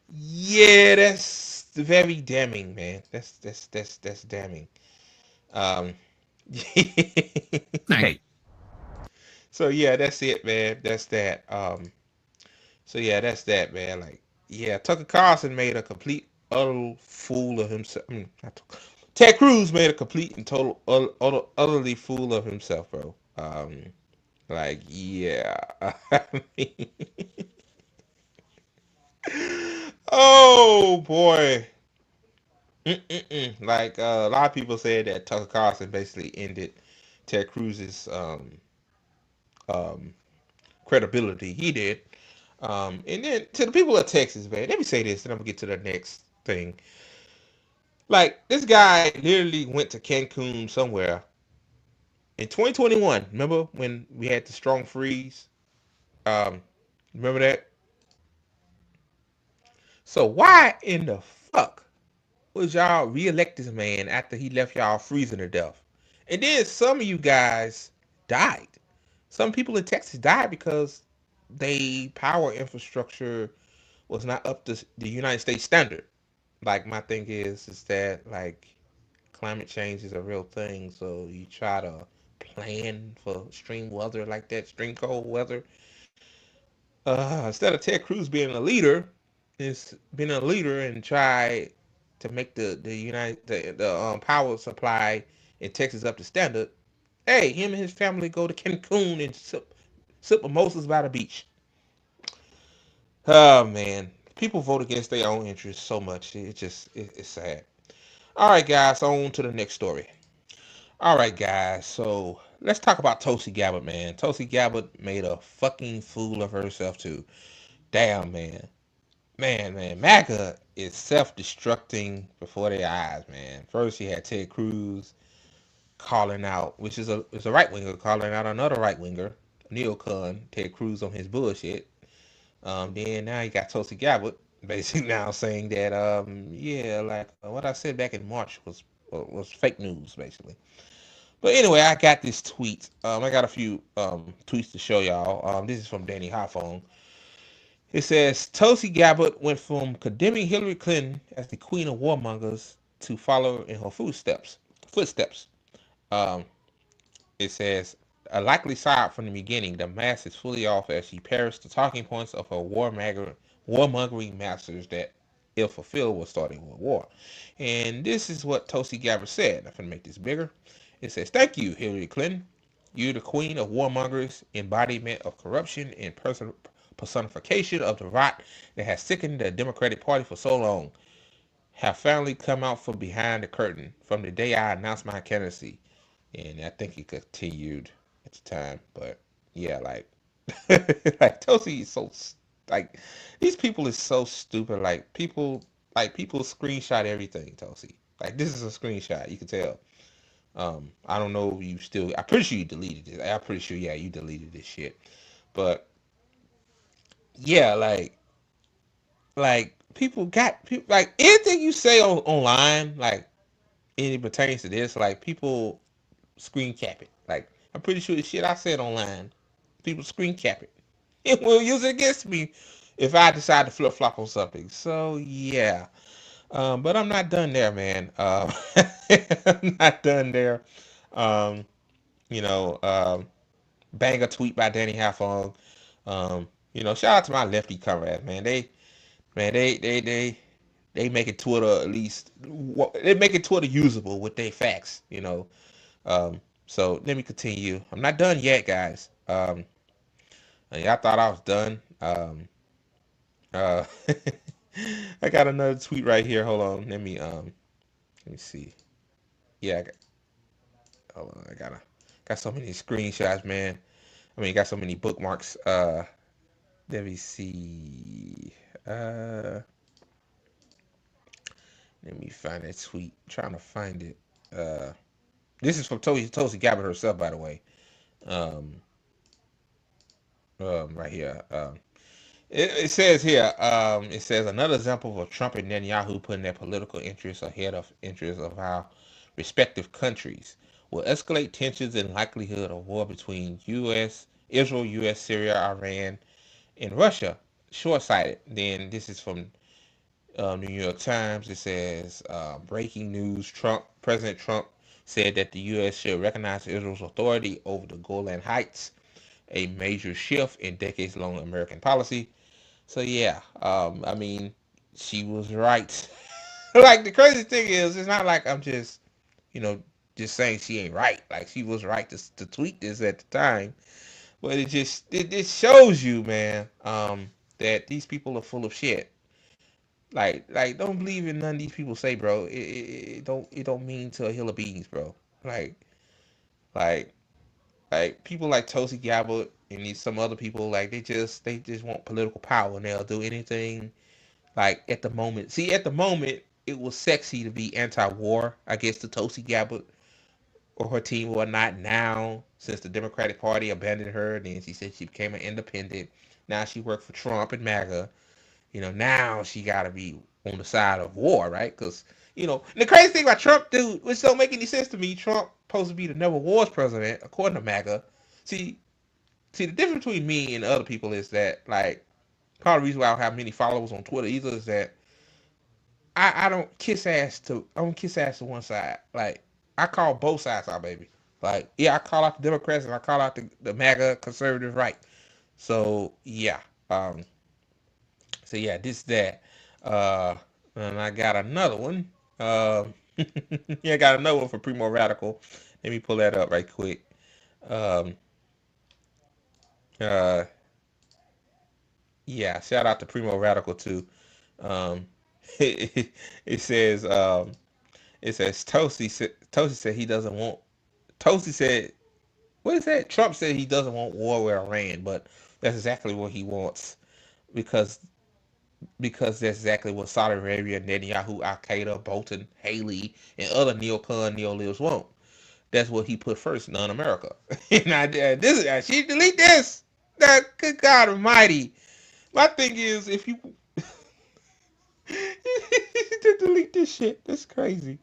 yeah, that's very damning, man. That's damning. Okay. So yeah, that's it, man. That's that. So yeah, that's that, man. Like, yeah, Tucker Carlson made a complete utter fool of himself. I mean, Ted Cruz made a complete and total utterly fool of himself, bro. Like, yeah. I mean, oh boy. Like a lot of people said that Tucker Carlson basically ended Ted Cruz's um, credibility. He did. And then to the people of Texas, man, let me say this, and I'm gonna get to the next thing. Like, this guy literally went to Cancun somewhere in 2021. Remember when we had the strong freeze? Um, remember that? So why in the fuck was y'all re-elect this man after he left y'all freezing to death? And then some of you guys died. Some people in Texas died because they power infrastructure was not up to the United States standard. Like, my thing is that, like, climate change is a real thing, so you try to plan for extreme weather like that, extreme cold weather. Instead of Ted Cruz being a leader, is being a leader and try to make the power supply in Texas up to standard. Hey, him and his family go to Cancun and sip mimosas by the beach. Oh man, people vote against their own interests so much. It's sad. All right, guys, on to the next story. All right, guys, so let's talk about Tulsi Gabbard, man. Tulsi Gabbard made a fucking fool of herself too. Damn, man. Man, MAGA is self-destructing before their eyes, man. First, you had Ted Cruz calling out, which is a right winger calling out another right winger, neocon Ted Cruz on his bullshit. Then now you got Tulsi Gabbard basically now saying that yeah, like what I said back in March was fake news basically. But anyway, I got this tweet. I got a few tweets to show y'all. This is from Danny Hawthorne. It says Tulsi Gabbard went from condemning Hillary Clinton as the queen of warmongers to follow in her footsteps. Um, it says a likely side from the beginning. The mask is fully off as she parrots the talking points of her warmongering masters that, if fulfilled, will start a world war. And this is what Tulsi Gabbard said. I'm going to make this bigger. It says, "Thank you, Hillary Clinton. You're the queen of warmongers, embodiment of corruption, and personification of the rot that has sickened the Democratic Party for so long. Have finally come out from behind the curtain from the day I announced my candidacy." And I think he continued at the time, but yeah, like, like Tulsi is so like these people is so stupid. Like people screenshot everything. Tulsi, like this is a screenshot. You can tell. I don't know if you still. I'm pretty sure you deleted it. I'm pretty sure, yeah, you deleted this shit. But yeah, like people like anything you say online, like it pertains to this. Like people screen cap it. Like I'm pretty sure the shit I said online, people screen cap it. It will use it against me if I decide to flip flop on something. So yeah. But I'm not done there, man. I'm not done there. Um, you know, bang a tweet by Danny Halfong. Shout out to my lefty comrades, man. They make it Twitter at least. They make it Twitter usable with their facts. So let me continue. I'm not done yet, guys. Y'all thought I was done. Uh, I got another tweet right here. Hold on. Let me see. Yeah, hold on. Got so many screenshots, man. I mean, got so many bookmarks. Let me see. Let me find that tweet. I'm trying to find it. This is from Tulsi Gabbard herself, by the way. Um, right here. It says here. It says another example of Trump and Netanyahu putting their political interests ahead of interests of our respective countries will escalate tensions and likelihood of war between Israel, U.S., Syria, Iran, and Russia. Short-sighted. Then this is from New York Times. It says breaking news: President Trump said that the U.S. should recognize Israel's authority over the Golan Heights a major shift in decades-long American policy. So yeah, I mean, she was right. Like the crazy thing is, it's not like I'm just, you know, just saying she ain't right. Like she was right to tweet this at the time, but it shows you, man, that these people are full of shit. Like don't believe in none of these people say, bro. It don't mean to a hill of beans, bro. Like like like people like Tulsi Gabbard and these some other people, like they just want political power and they'll do anything. Like at the moment, see, at the moment it was sexy to be anti-war, I guess, to Tulsi Gabbard or her team or not. Now, since the Democratic Party abandoned her, then she said she became an independent. Now she worked for Trump and MAGA. Now she got to be on the side of war, right? Because and the crazy thing about Trump, dude, which don't make any sense to me, Trump supposed to be the never wars president, according to MAGA. See, see, the difference between me and other people is that, like, part of the reason why I don't have many followers on Twitter either is that I don't kiss ass to one side. Like, I call both sides out, baby. Like, yeah, I call out the Democrats and I call out the MAGA conservative right. So yeah, this that. Uh, and I got another one. Yeah, I got another one for Primo Radical. Let me pull that up right quick. Um, uh, yeah, shout out to Primo Radical too. Um, it says Tulsi said he doesn't want. Tulsi said, what is that? Trump said he doesn't want war with Iran, but that's exactly what he wants because that's exactly what Saudi Arabia, Netanyahu, Al Qaeda, Bolton, Haley, and other neocon neolibs want. That's what he put first, non-America. And she delete this. That good God Almighty. My thing is, if you to delete this shit, that's crazy.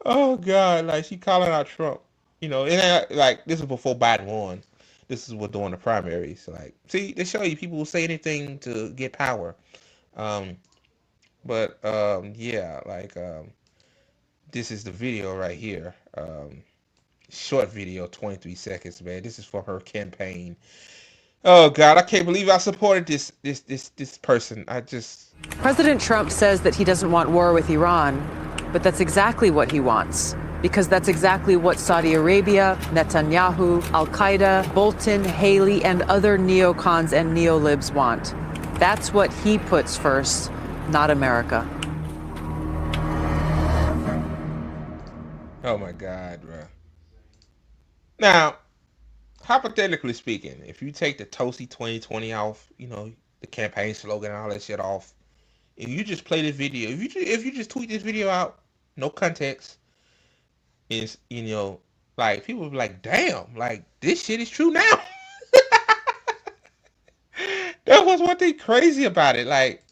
Oh God, like she calling out Trump. And like this is before Biden won. This is what during the primaries. Like, see, they show you people will say anything to get power. Um, but yeah, like this is the video right here. Short video, 23 seconds, man. This is for her campaign. Oh God, I can't believe I supported this person. President Trump says that he doesn't want war with Iran, but that's exactly what he wants. Because that's exactly what Saudi Arabia, Netanyahu, Al Qaeda, Bolton, Haley, and other neocons and neolibs want. That's what he puts first, not America. Oh my God, bro. Now, hypothetically speaking, if you take the Tulsi 2020 off, the campaign slogan and all that shit off, if you just play this video, if you just tweet this video out, no context, is like people will be like, damn, like this shit is true now. That was one thing crazy about it. Like,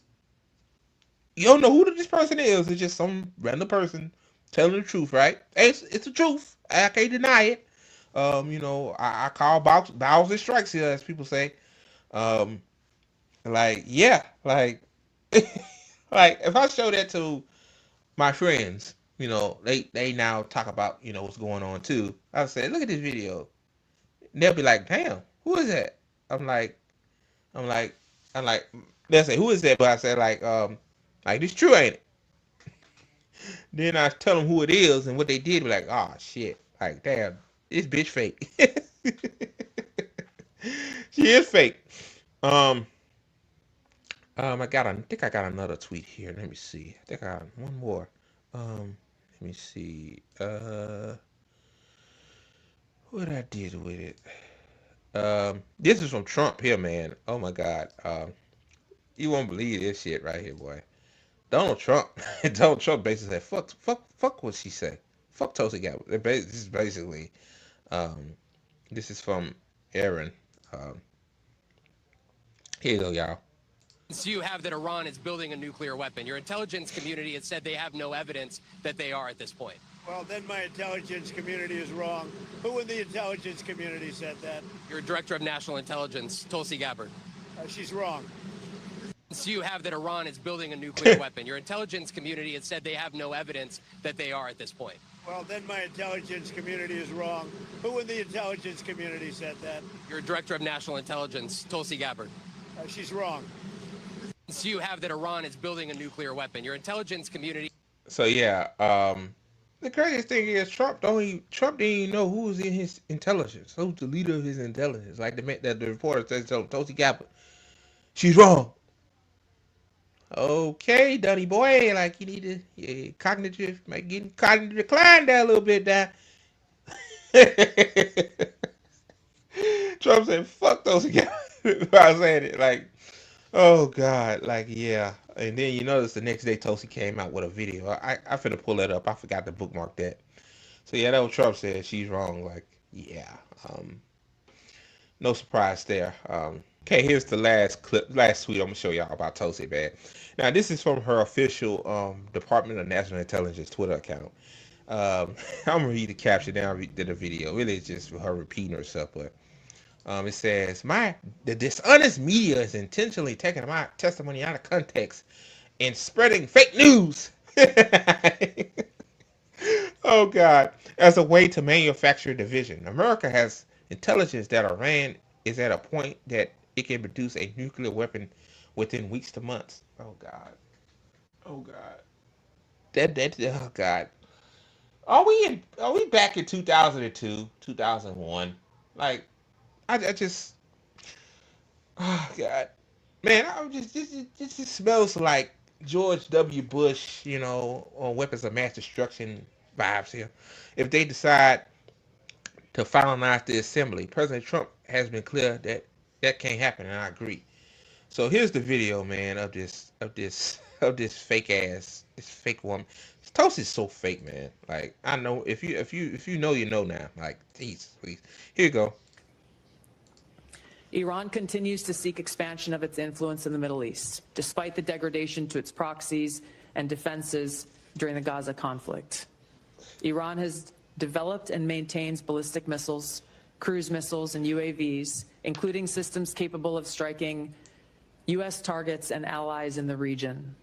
you don't know who this person is. It's just some random person telling the truth, right? It's the truth. I can't deny it. I call bows and strikes here, as people say. Like, yeah, like, like if I show that to my friends, they now talk about what's going on too. I'll say, look at this video. And they'll be like, damn, who is that? I'm like, they'll say, who is that? But I say like this true, ain't it? Then I tell them who it is and what they did. Be like, oh shit, like damn, this bitch fake. She is fake. I think I got another tweet here. Let me see. I think I got one more. Let me see. What I did with it. This is from Trump here, man. Oh my God. You won't believe this shit right here, boy. Donald Trump. Donald Trump basically said, fuck what she said. Fuck Tulsi Gabbard. This is basically, this is from Aaron. Here you go, y'all. You have that Iran is building a nuclear weapon. Your intelligence community has said they have no evidence that they are at this point. Well, then my intelligence community is wrong. Who in the intelligence community said that? Your director of national intelligence, Tulsi Gabbard. She's wrong. You have that Iran is building a nuclear weapon. Your intelligence community has said they have no evidence that they are at this point. Well, then my intelligence community is wrong. Who in the intelligence community said that? Your director of national intelligence, Tulsi Gabbard. She's wrong. You have that Iran is building a nuclear weapon. Your intelligence community. So yeah, the craziest thing is Trump didn't even know who was in his intelligence, who's the leader of his intelligence. Like the reporter said, so Tulsi Gabbard, she's wrong. Okay, Dunny boy, like you need to cognitive, like getting cognitive decline there a little bit there. Trump said, "Fuck those guys." I was saying it like, oh God, like yeah. And then you notice the next day Tulsi came out with a video. I finna pull that up. I forgot to bookmark that. So yeah, that was Trump said she's wrong. Like yeah, no surprise there. Okay, here's the last tweet I'm gonna show y'all about Tulsi, man. Now this is from her official Department of National Intelligence Twitter account. I'm gonna read the caption down to the video. Really, it's just her repeating herself, but it says, the dishonest media is intentionally taking my testimony out of context and spreading fake news. Oh God, as a way to manufacture division. America has intelligence that Iran is at a point that it can produce a nuclear weapon within weeks to months. Oh God. Oh God. Oh God. Are we back in 2002, 2001? Like I just, oh God, man, this just smells like George W. Bush, on weapons of mass destruction vibes here. If they decide to finalize the assembly, President Trump has been clear that that can't happen, and I agree. So here's the video, man, of this fake woman. Toast is so fake, man. Like I know if you know, you know now. Like, please. Here you go. Iran continues to seek expansion of its influence in the Middle East, despite the degradation to its proxies and defenses during the Gaza conflict. Iran has developed and maintains ballistic missiles, cruise missiles, and UAVs, including systems capable of striking U.S. targets and allies in the region.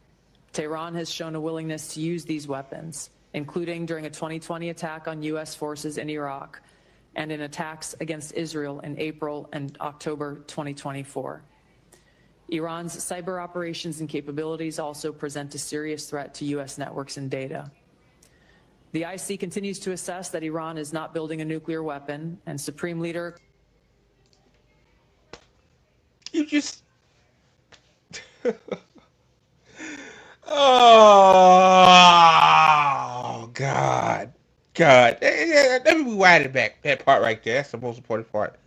Tehran has shown a willingness to use these weapons, including during a 2020 attack on U.S. forces in Iraq, and in attacks against Israel in April and October 2024. Iran's cyber operations and capabilities also present a serious threat to U.S. networks and data. The IC continues to assess that Iran is not building a nuclear weapon, and Supreme Leader... You just... Oh, God. Let me rewind it back. That part right there. That's the most important part.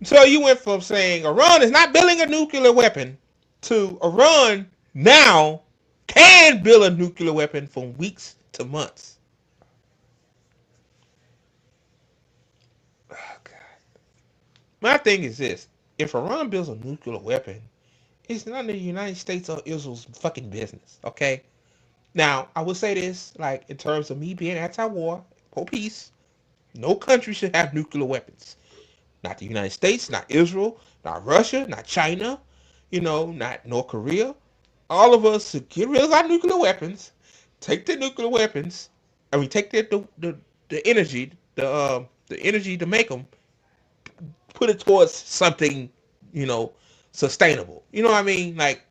So you went from saying Iran is not building a nuclear weapon to Iran now can build a nuclear weapon from weeks to months. Oh, God. My thing is this. If Iran builds a nuclear weapon, it's none of the United States or Israel's fucking business, okay? Now, I will say this, like, in terms of me being anti-war, pro-peace, no country should have nuclear weapons. Not the United States, not Israel, not Russia, not China, not North Korea. All of us should get rid of our nuclear weapons, take the nuclear weapons, take the energy, the energy to make them, put it towards something, sustainable. You know what I mean? Like,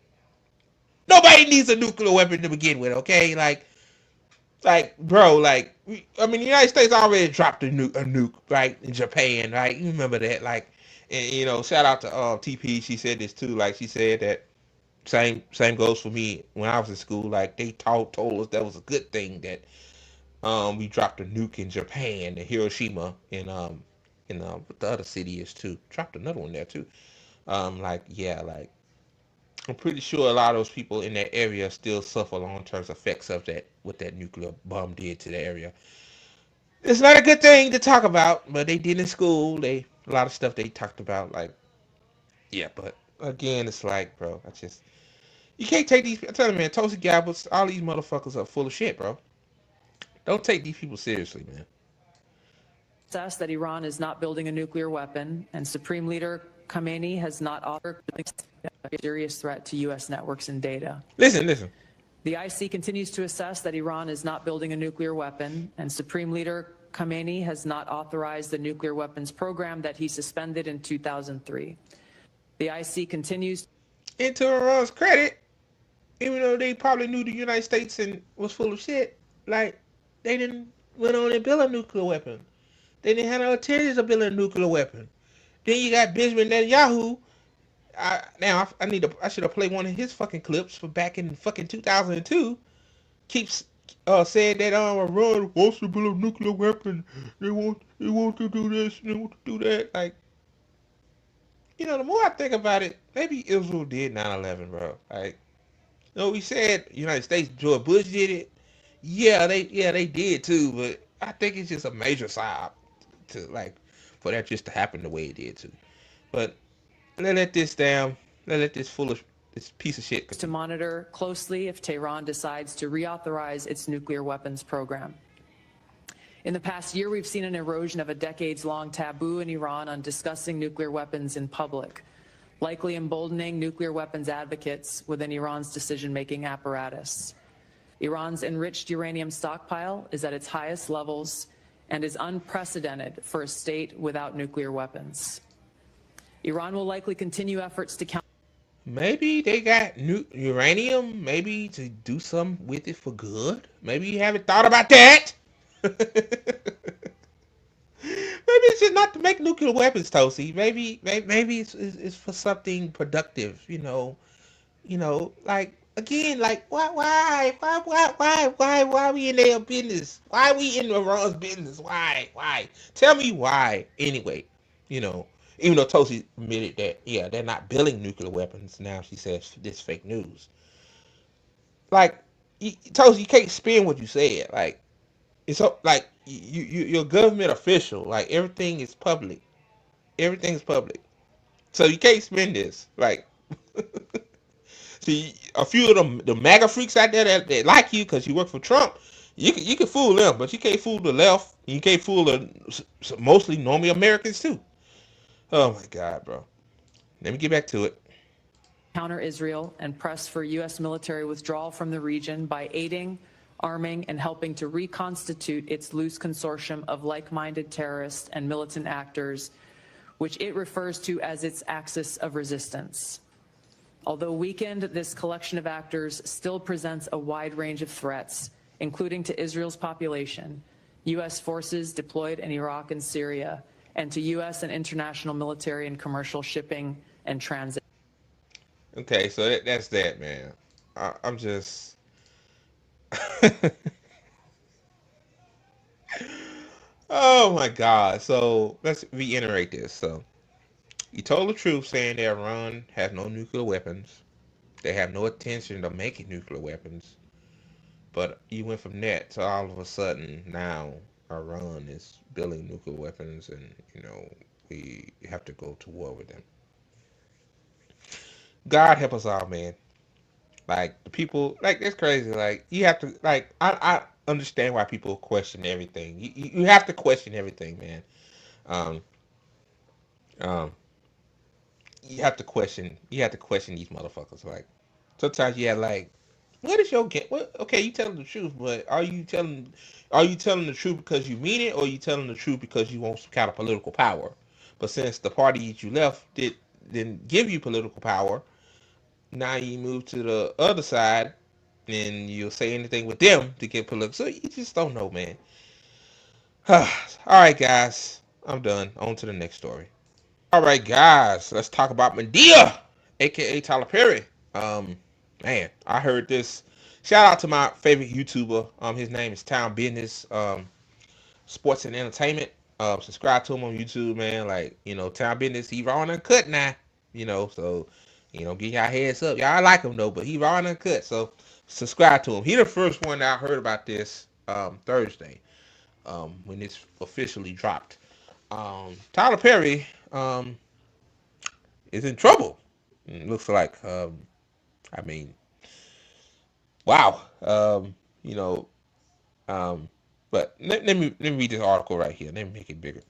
nobody needs a nuclear weapon to begin with, okay? Like, bro, the United States already dropped a nuke, right, in Japan, right? You remember that, like, and, shout out to TP. She said this too. Like, she said that same goes for me when I was in school. Like, they told us that was a good thing that we dropped a nuke in Japan, in Hiroshima, and what the other city is too. Dropped another one there too. I'm pretty sure a lot of those people in that area still suffer long-term effects of that, what that nuclear bomb did to the area. It's not a good thing to talk about, but they did in school. A lot of stuff they talked about, like, yeah, but again, it's like, bro, you can't take these, I'm telling you, man, Tulsi Gabbard, all these motherfuckers are full of shit, bro. Don't take these people seriously, man. Assess that Iran is not building a nuclear weapon, and Supreme Leader Khamenei has not offered serious threat to U.S. networks and data. Listen. The IC continues to assess that Iran is not building a nuclear weapon, and Supreme Leader Khamenei has not authorized the nuclear weapons program that he suspended in 2003. The IC continues. Into Iran's credit, even though they probably knew the United States and was full of shit, like, they didn't went on and build a nuclear weapon. They didn't have no intentions of building a nuclear weapon. Then you got Benjamin Netanyahu. I should have played one of his fucking clips for back in fucking 2002. Keeps saying that Iran wants to build a nuclear weapon. They want to do this. They want to do that. Like, the more I think about it, maybe Israel did 9/11, bro. Like, we said United States, George Bush did it. Yeah, they did too. But I think it's just a major side to for that just to happen the way it did too. But let this piece of shit to monitor closely if Tehran decides to reauthorize its nuclear weapons program. In the past year, we've seen an erosion of a decades-long taboo in Iran on discussing nuclear weapons in public, likely emboldening nuclear weapons advocates within Iran's decision-making apparatus. Iran's enriched uranium stockpile is at its highest levels and is unprecedented for a state without nuclear weapons. Iran will likely continue efforts to counter. Maybe they got uranium, maybe to do something with it for good. Maybe you haven't thought about that. Maybe it's just not to make nuclear weapons, Tulsi. Maybe it's for something productive. Like, again, like, why we in their business? Why we in Iran's business? Why? Tell me why. Anyway, even though Tulsi admitted that, yeah, they're not building nuclear weapons. Now she says this fake news. Like, Tulsi, you can't spin what you said. Like, it's like you're a government official. Like, everything is public. Everything's public. So you can't spin this. Like, see, a few of the MAGA freaks out there that like you because you work for Trump, you can fool them, but you can't fool the left. You can't fool the mostly normal Americans too. Oh my God, bro. Let me get back to it. Counter Israel and press for U.S. military withdrawal from the region by aiding, arming, and helping to reconstitute its loose consortium of like-minded terrorists and militant actors, which it refers to as its axis of resistance. Although weakened, this collection of actors still presents a wide range of threats, including to Israel's population, U.S. forces deployed in Iraq and Syria, and to U.S. and international military and commercial shipping and transit. Okay, so that's that, man. I'm just... Oh my God. So let's reiterate this. So you told the truth saying that Iran has no nuclear weapons. They have no intention of making nuclear weapons. But you went from that to all of a sudden now Iran is building nuclear weapons, and we have to go to war with them. God help us all, man. Like, the people, like, it's crazy. Like, you have to, like, I understand why people question everything. You have to question everything, man. You have to question these motherfuckers. Like, sometimes you have, like, what is your get? What? Okay, you telling the truth, but are you telling the truth because you mean it, or are you telling the truth because you want some kind of political power? But since the party that you left didn't give you political power, now you move to the other side, and you'll say anything with them to get political. So you just don't know, man. All right, guys, I'm done. On to the next story. All right, guys, let's talk about Medea, aka Tyler Perry. Man, I heard this. Shout out to my favorite YouTuber. His name is Town Business, Sports and Entertainment. Subscribe to him on YouTube, man. Like, Town Business, he raw and uncut now. So, get y'all heads up. Y'all like him though, but he raw and uncut. So subscribe to him. He the first one that I heard about this Thursday, when it's officially dropped. Tyler Perry is in trouble. It looks like wow. But let me read this article right here. Let me make it bigger.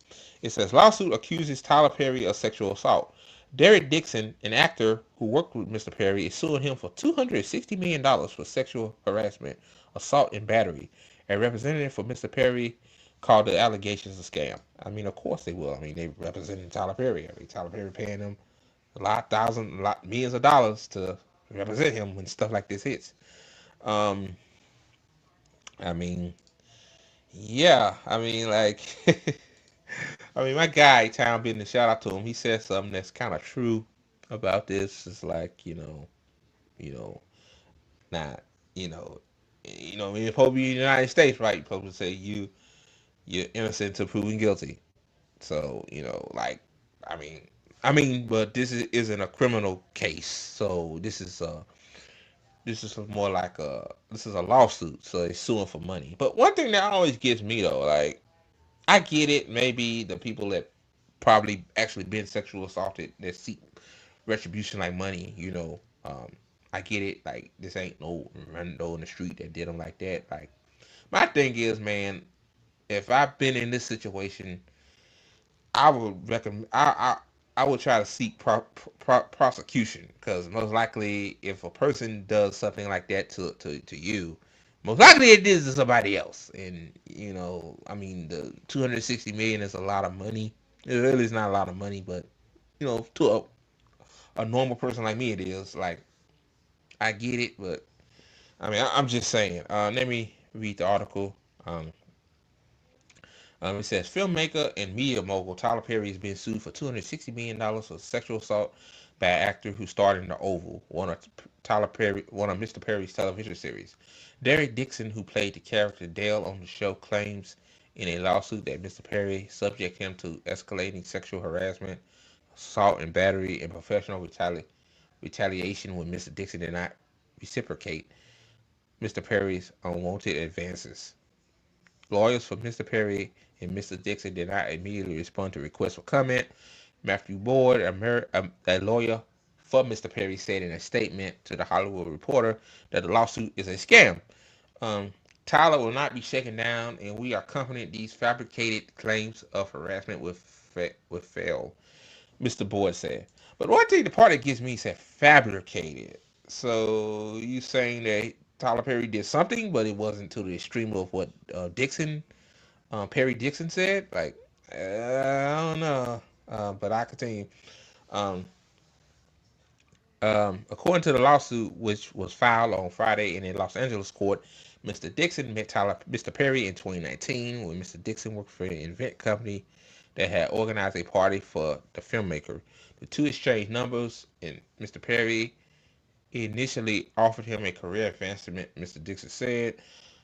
It says, lawsuit accuses Tyler Perry of sexual assault. Derek Dixon, an actor who worked with Mr. Perry, is suing him for $260 million for sexual harassment, assault, and battery. A representative for Mr. Perry called the allegations a scam. I mean, of course they will. I mean, they represented Tyler Perry. I mean, Tyler Perry paying them millions of dollars to represent him when stuff like this hits. Um, I mean, yeah, I mean, like, I mean, my guy, Town Business, shout out to him. He said something that's kind of true about this. It's like, you know, not, I mean, it's supposed to be in the United States, right? You're supposed to say you're innocent until proven guilty. So, like, I mean, but isn't a criminal case. So this is more like this is a lawsuit. So they're suing for money. But one thing that always gets me though, like, I get it. Maybe the people that probably actually been sexual assaulted that seek retribution like money. I get it. Like, this ain't no rando in the street that did them like that. Like, my thing is, man, if I've been in this situation, I would recommend. I would try to seek prosecution, because most likely, if a person does something like that to you, most likely it is to somebody else. And I mean, the 260 million is a lot of money. It really is not a lot of money, but to a normal person like me, it is. Like, I get it, but I mean, I'm just saying. Let me read the article. It says filmmaker and media mogul Tyler Perry is being sued for $260 million for sexual assault by an actor who starred in The Oval, one of Mr. Perry's television series. Derek Dixon, who played the character Dale on the show, claims in a lawsuit that Mr. Perry subjected him to escalating sexual harassment, assault, and battery, and professional retaliation when Mr. Dixon did not reciprocate Mr. Perry's unwanted advances. Lawyers for Mr. Perry and Mr. Dixon did not immediately respond to requests for comment. Matthew Boyd, a lawyer for Mr. Perry, said in a statement to the Hollywood Reporter that the lawsuit is a scam. Tyler will not be shaken down, and we are confident these fabricated claims of harassment will fail, Mr. Boyd said. But one thing, the part that gets me, said fabricated. So you saying that Tyler Perry did something, but it wasn't to the extreme of what Perry Dixon said? Like, I don't know. But I continue. Um, According to the lawsuit, which was filed on Friday in a Los Angeles court, Mr. Dixon met Mr. Perry in 2019 when Mr. Dixon worked for an event company that had organized a party for the filmmaker. The two exchanged numbers, and Mr. Perry initially offered him a career advancement, Mr. Dixon said.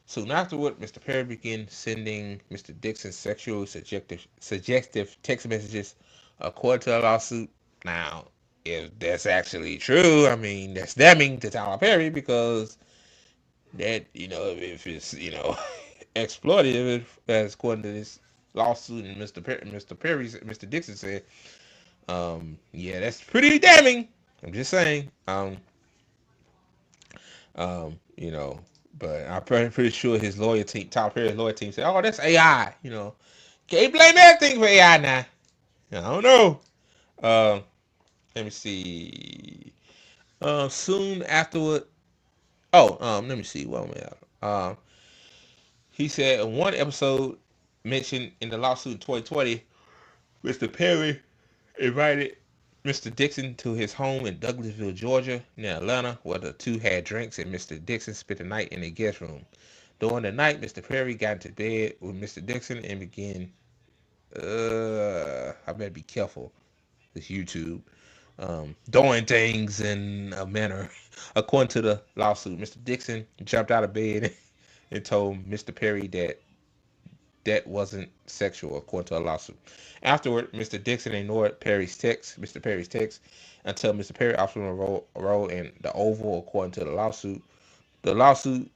Soon afterward, Mr. Perry began sending Mr. Dixon sexual suggestive text messages, according to a lawsuit. Now, if that's actually true, I mean, that's damning to Tyler Perry, because that, if it's, exploitative, as according to this lawsuit, and Mr. Dixon said, yeah, that's pretty damning. I'm just saying. But I'm pretty sure his lawyer team, Tyler Perry's lawyer team, said, "Oh, that's AI." Can't blame everything for AI now. I don't know. Let me see. Soon afterward. Let me see. What he said in one episode mentioned in the lawsuit in 2020, Mr. Perry invited Mr. Dixon to his home in Douglasville, Georgia, near Atlanta, where the two had drinks and Mr. Dixon spent the night in a guest room. During the night, Mr. Perry got into bed with Mr. Dixon and began, I better be careful, this YouTube, doing things in a manner. According to the lawsuit, Mr. Dixon jumped out of bed and told Mr. Perry that wasn't sexual, according to a lawsuit. Afterward, Mr. Dixon ignored Mr. Perry's text, until Mr. Perry offered him a role in The Oval, according to the lawsuit. The lawsuit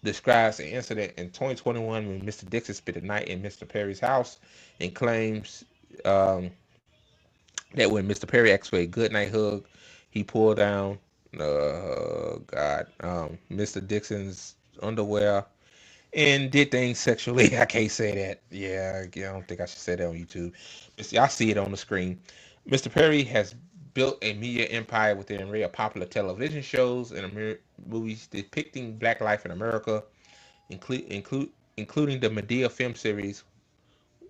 describes an incident in 2021 when Mr. Dixon spent the night in Mr. Perry's house, and claims that when Mr. Perry asked for a goodnight hug, he pulled down Mr. Dixon's underwear and did things sexually. I can't say that. Yeah, I don't think I should say that on YouTube. I see it on the screen. Mr. Perry has built a media empire with an array of popular television shows and movies depicting Black life in America, including the Medea film series,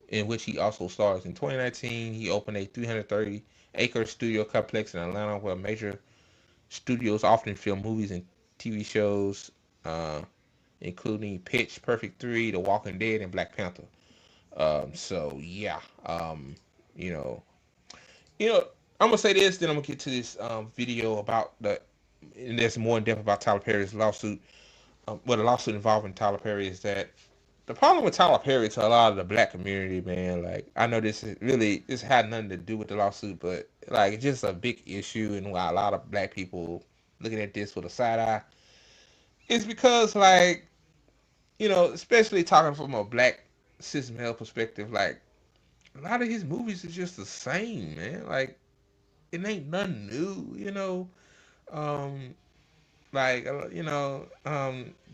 in which he also stars. In 2019, he opened a 330-acre studio complex in Atlanta, where major studios often film movies and TV shows, including Pitch Perfect 3, The Walking Dead, and Black Panther. So yeah, you know, I'm gonna say this, then I'm gonna get to this video about and there's more in depth about Tyler Perry's lawsuit. The lawsuit involving Tyler Perry is that the problem with Tyler Perry to a lot of the Black community, man. Like, I know this had nothing to do with the lawsuit, but like it's just a big issue, and why a lot of Black people looking at this with a side eye. It's because, like, especially talking from a Black cis male perspective, like a lot of his movies are just the same, man. Like, it ain't nothing new. Um, like,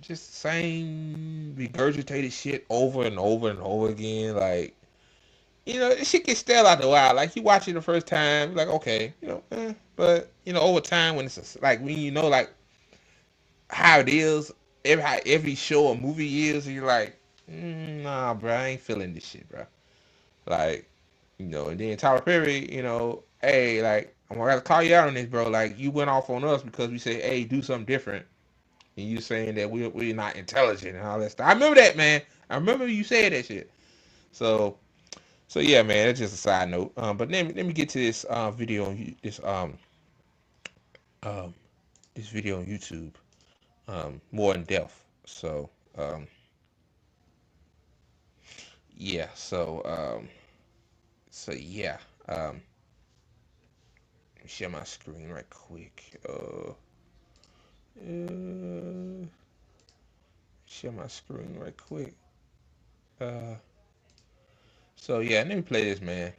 just the same regurgitated shit over and over and over again. Like, this shit gets stale after a while. Like, you watch it the first time, like, okay, but over time, when it's like, when like how it is, every show or movie is, and you're like, nah, bro, I ain't feeling this shit, bro. Like, and then Tyler Perry, hey, like, I'm gonna call you out on this, bro. Like, you went off on us because we say, hey, do something different, and you saying that we're not intelligent and all that stuff. I remember that, man. I remember you saying that shit. So yeah, man. That's just a side note. But let me get to this video on this video on YouTube, more in depth. So yeah. So yeah. Let me share my screen right quick. Share my screen right quick. So yeah, let me play this, man.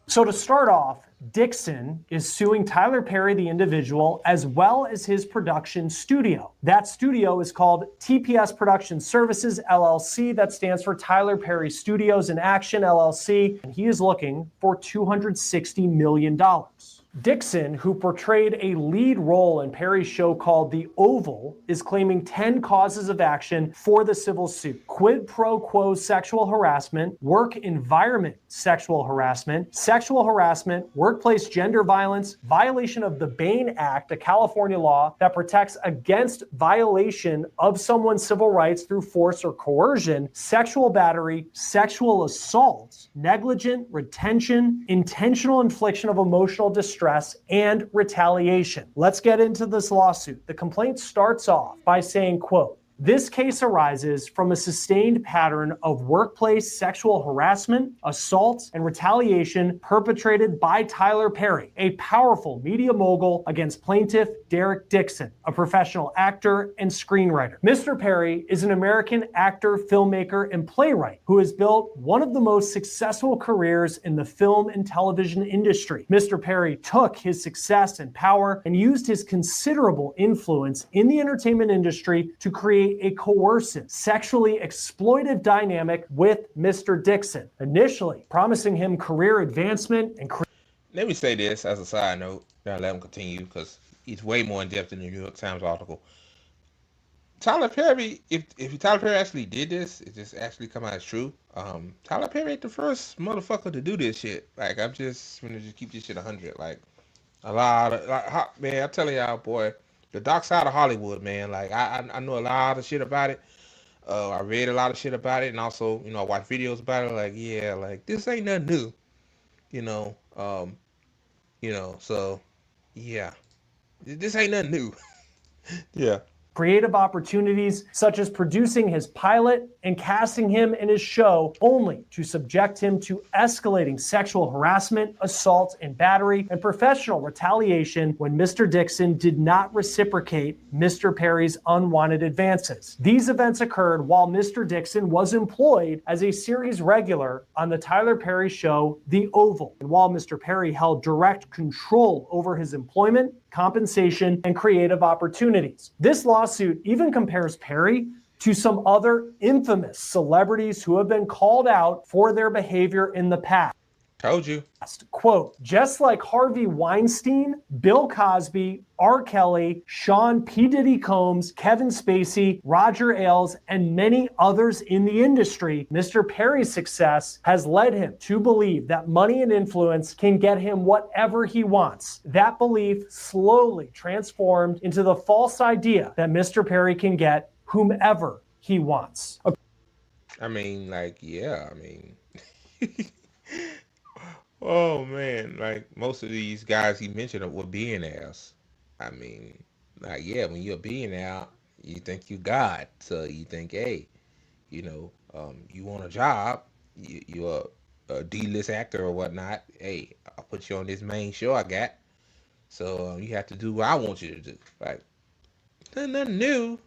So to start off, Dixon is suing Tyler Perry, the individual, as well as his production studio. That studio is called TPS Production Services, LLC. That stands for Tyler Perry Studios in Action, LLC. And he is looking for $260 million. Dixon, who portrayed a lead role in Perry's show called The Oval, is claiming 10 causes of action for the civil suit. Quid pro quo sexual harassment, work environment sexual harassment, workplace gender violence, violation of the Bain Act, a California law that protects against violation of someone's civil rights through force or coercion, sexual battery, sexual assault, negligent retention, intentional infliction of emotional distress, and retaliation. Let's get into this lawsuit. The complaint starts off by saying, quote, "This case arises from a sustained pattern of workplace sexual harassment, assault, and retaliation perpetrated by Tyler Perry, a powerful media mogul, against plaintiff Derek Dixon, a professional actor and screenwriter. Mr. Perry is an American actor, filmmaker, and playwright who has built one of the most successful careers in the film and television industry. Mr. Perry took his success and power and used his considerable influence in the entertainment industry to create a coercive, sexually exploitive dynamic with Mr. Dixon, initially promising him career advancement and Let me say this as a side note. Now let him continue because he's way more in depth in the New York Times article. Tyler Perry, if Tyler Perry actually did this, it just actually come out as true. Tyler Perry ain't the first motherfucker to do this shit. Like, I'm just gonna just keep this shit 100. Like, a lot of man, I'm telling y'all, boy, the dark side of Hollywood, man. Like, I know a lot of shit about it. I read a lot of shit about it, and also, I watch videos about it. Like, yeah, like, this ain't nothing new. So yeah, this ain't nothing new. Yeah. creative opportunities, such as producing his pilot and casting him in his show, only to subject him to escalating sexual harassment, assault, and battery, and professional retaliation when Mr. Dixon did not reciprocate Mr. Perry's unwanted advances. These events occurred while Mr. Dixon was employed as a series regular on the Tyler Perry show, The Oval, and while Mr. Perry held direct control over his employment, compensation, and creative opportunities. This lawsuit even compares Perry to some other infamous celebrities who have been called out for their behavior in the past. Told you. Quote, just like Harvey Weinstein, Bill Cosby, R. Kelly, Sean P. Diddy Combs, Kevin Spacey, Roger Ailes, and many others in the industry, Mr. Perry's success has led him to believe that money and influence can get him whatever he wants. That belief slowly transformed into the false idea that Mr. Perry can get whomever he wants. I mean, like, yeah, I mean, oh man, like most of these guys he mentioned were billionaires. I mean, like, yeah, when you're a billionaire, you think you God, so you think, hey, you want a job, you're a D-list actor or whatnot. Hey, I'll put you on this main show I got, so you have to do what I want you to do. Like, nothing new.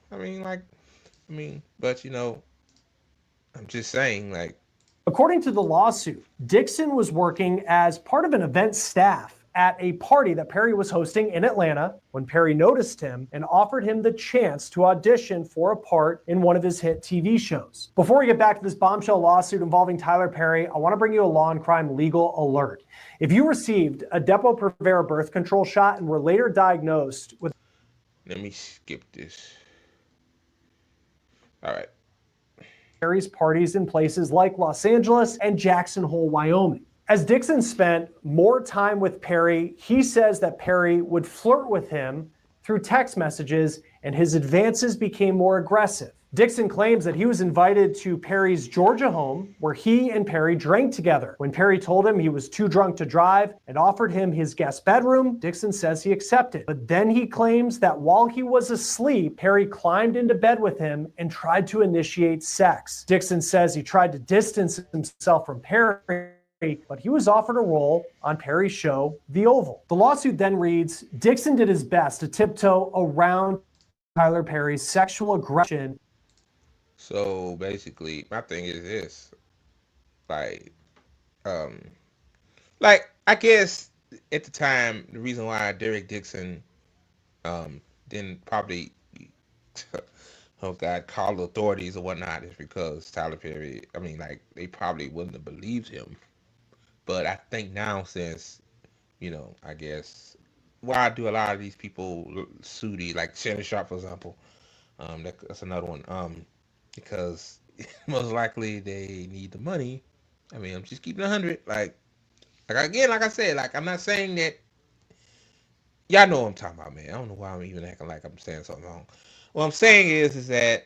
But I'm just saying, like, According to the lawsuit, Dixon was working as part of an event staff at a party that Perry was hosting in Atlanta when Perry noticed him and offered him the chance to audition for a part in one of his hit TV shows. Before we get back to this bombshell lawsuit involving Tyler Perry, I want to bring you a law and crime legal alert. If you received a Depo-Provera birth control shot and were later diagnosed with... Let me skip this. All right. Perry's parties in places like Los Angeles and Jackson Hole, Wyoming. As Dixon spent more time with Perry, he says that Perry would flirt with him through text messages and his advances became more aggressive. Dixon claims that he was invited to Perry's Georgia home where he and Perry drank together. When Perry told him he was too drunk to drive and offered him his guest bedroom, Dixon says he accepted. But then he claims that while he was asleep, Perry climbed into bed with him and tried to initiate sex. Dixon says he tried to distance himself from Perry, but he was offered a role on Perry's show, The Oval. The lawsuit then reads, Dixon did his best to tiptoe around Tyler Perry's sexual aggression. So basically, my thing is this, like, I guess at the time, the reason why Derek Dixon, didn't probably, oh God, call the authorities or whatnot is because Tyler Perry, I mean, like, they probably wouldn't have believed him. But I think now since, I guess, why do a lot of these people sue like Shannon Sharp, for example, that's another one, because most likely they need the money. I mean, I'm just keeping 100. Like again, like I said, like I'm not saying that. Y'all know what I'm talking about, man. I don't know why I'm even acting like I'm saying something wrong. What I'm saying is that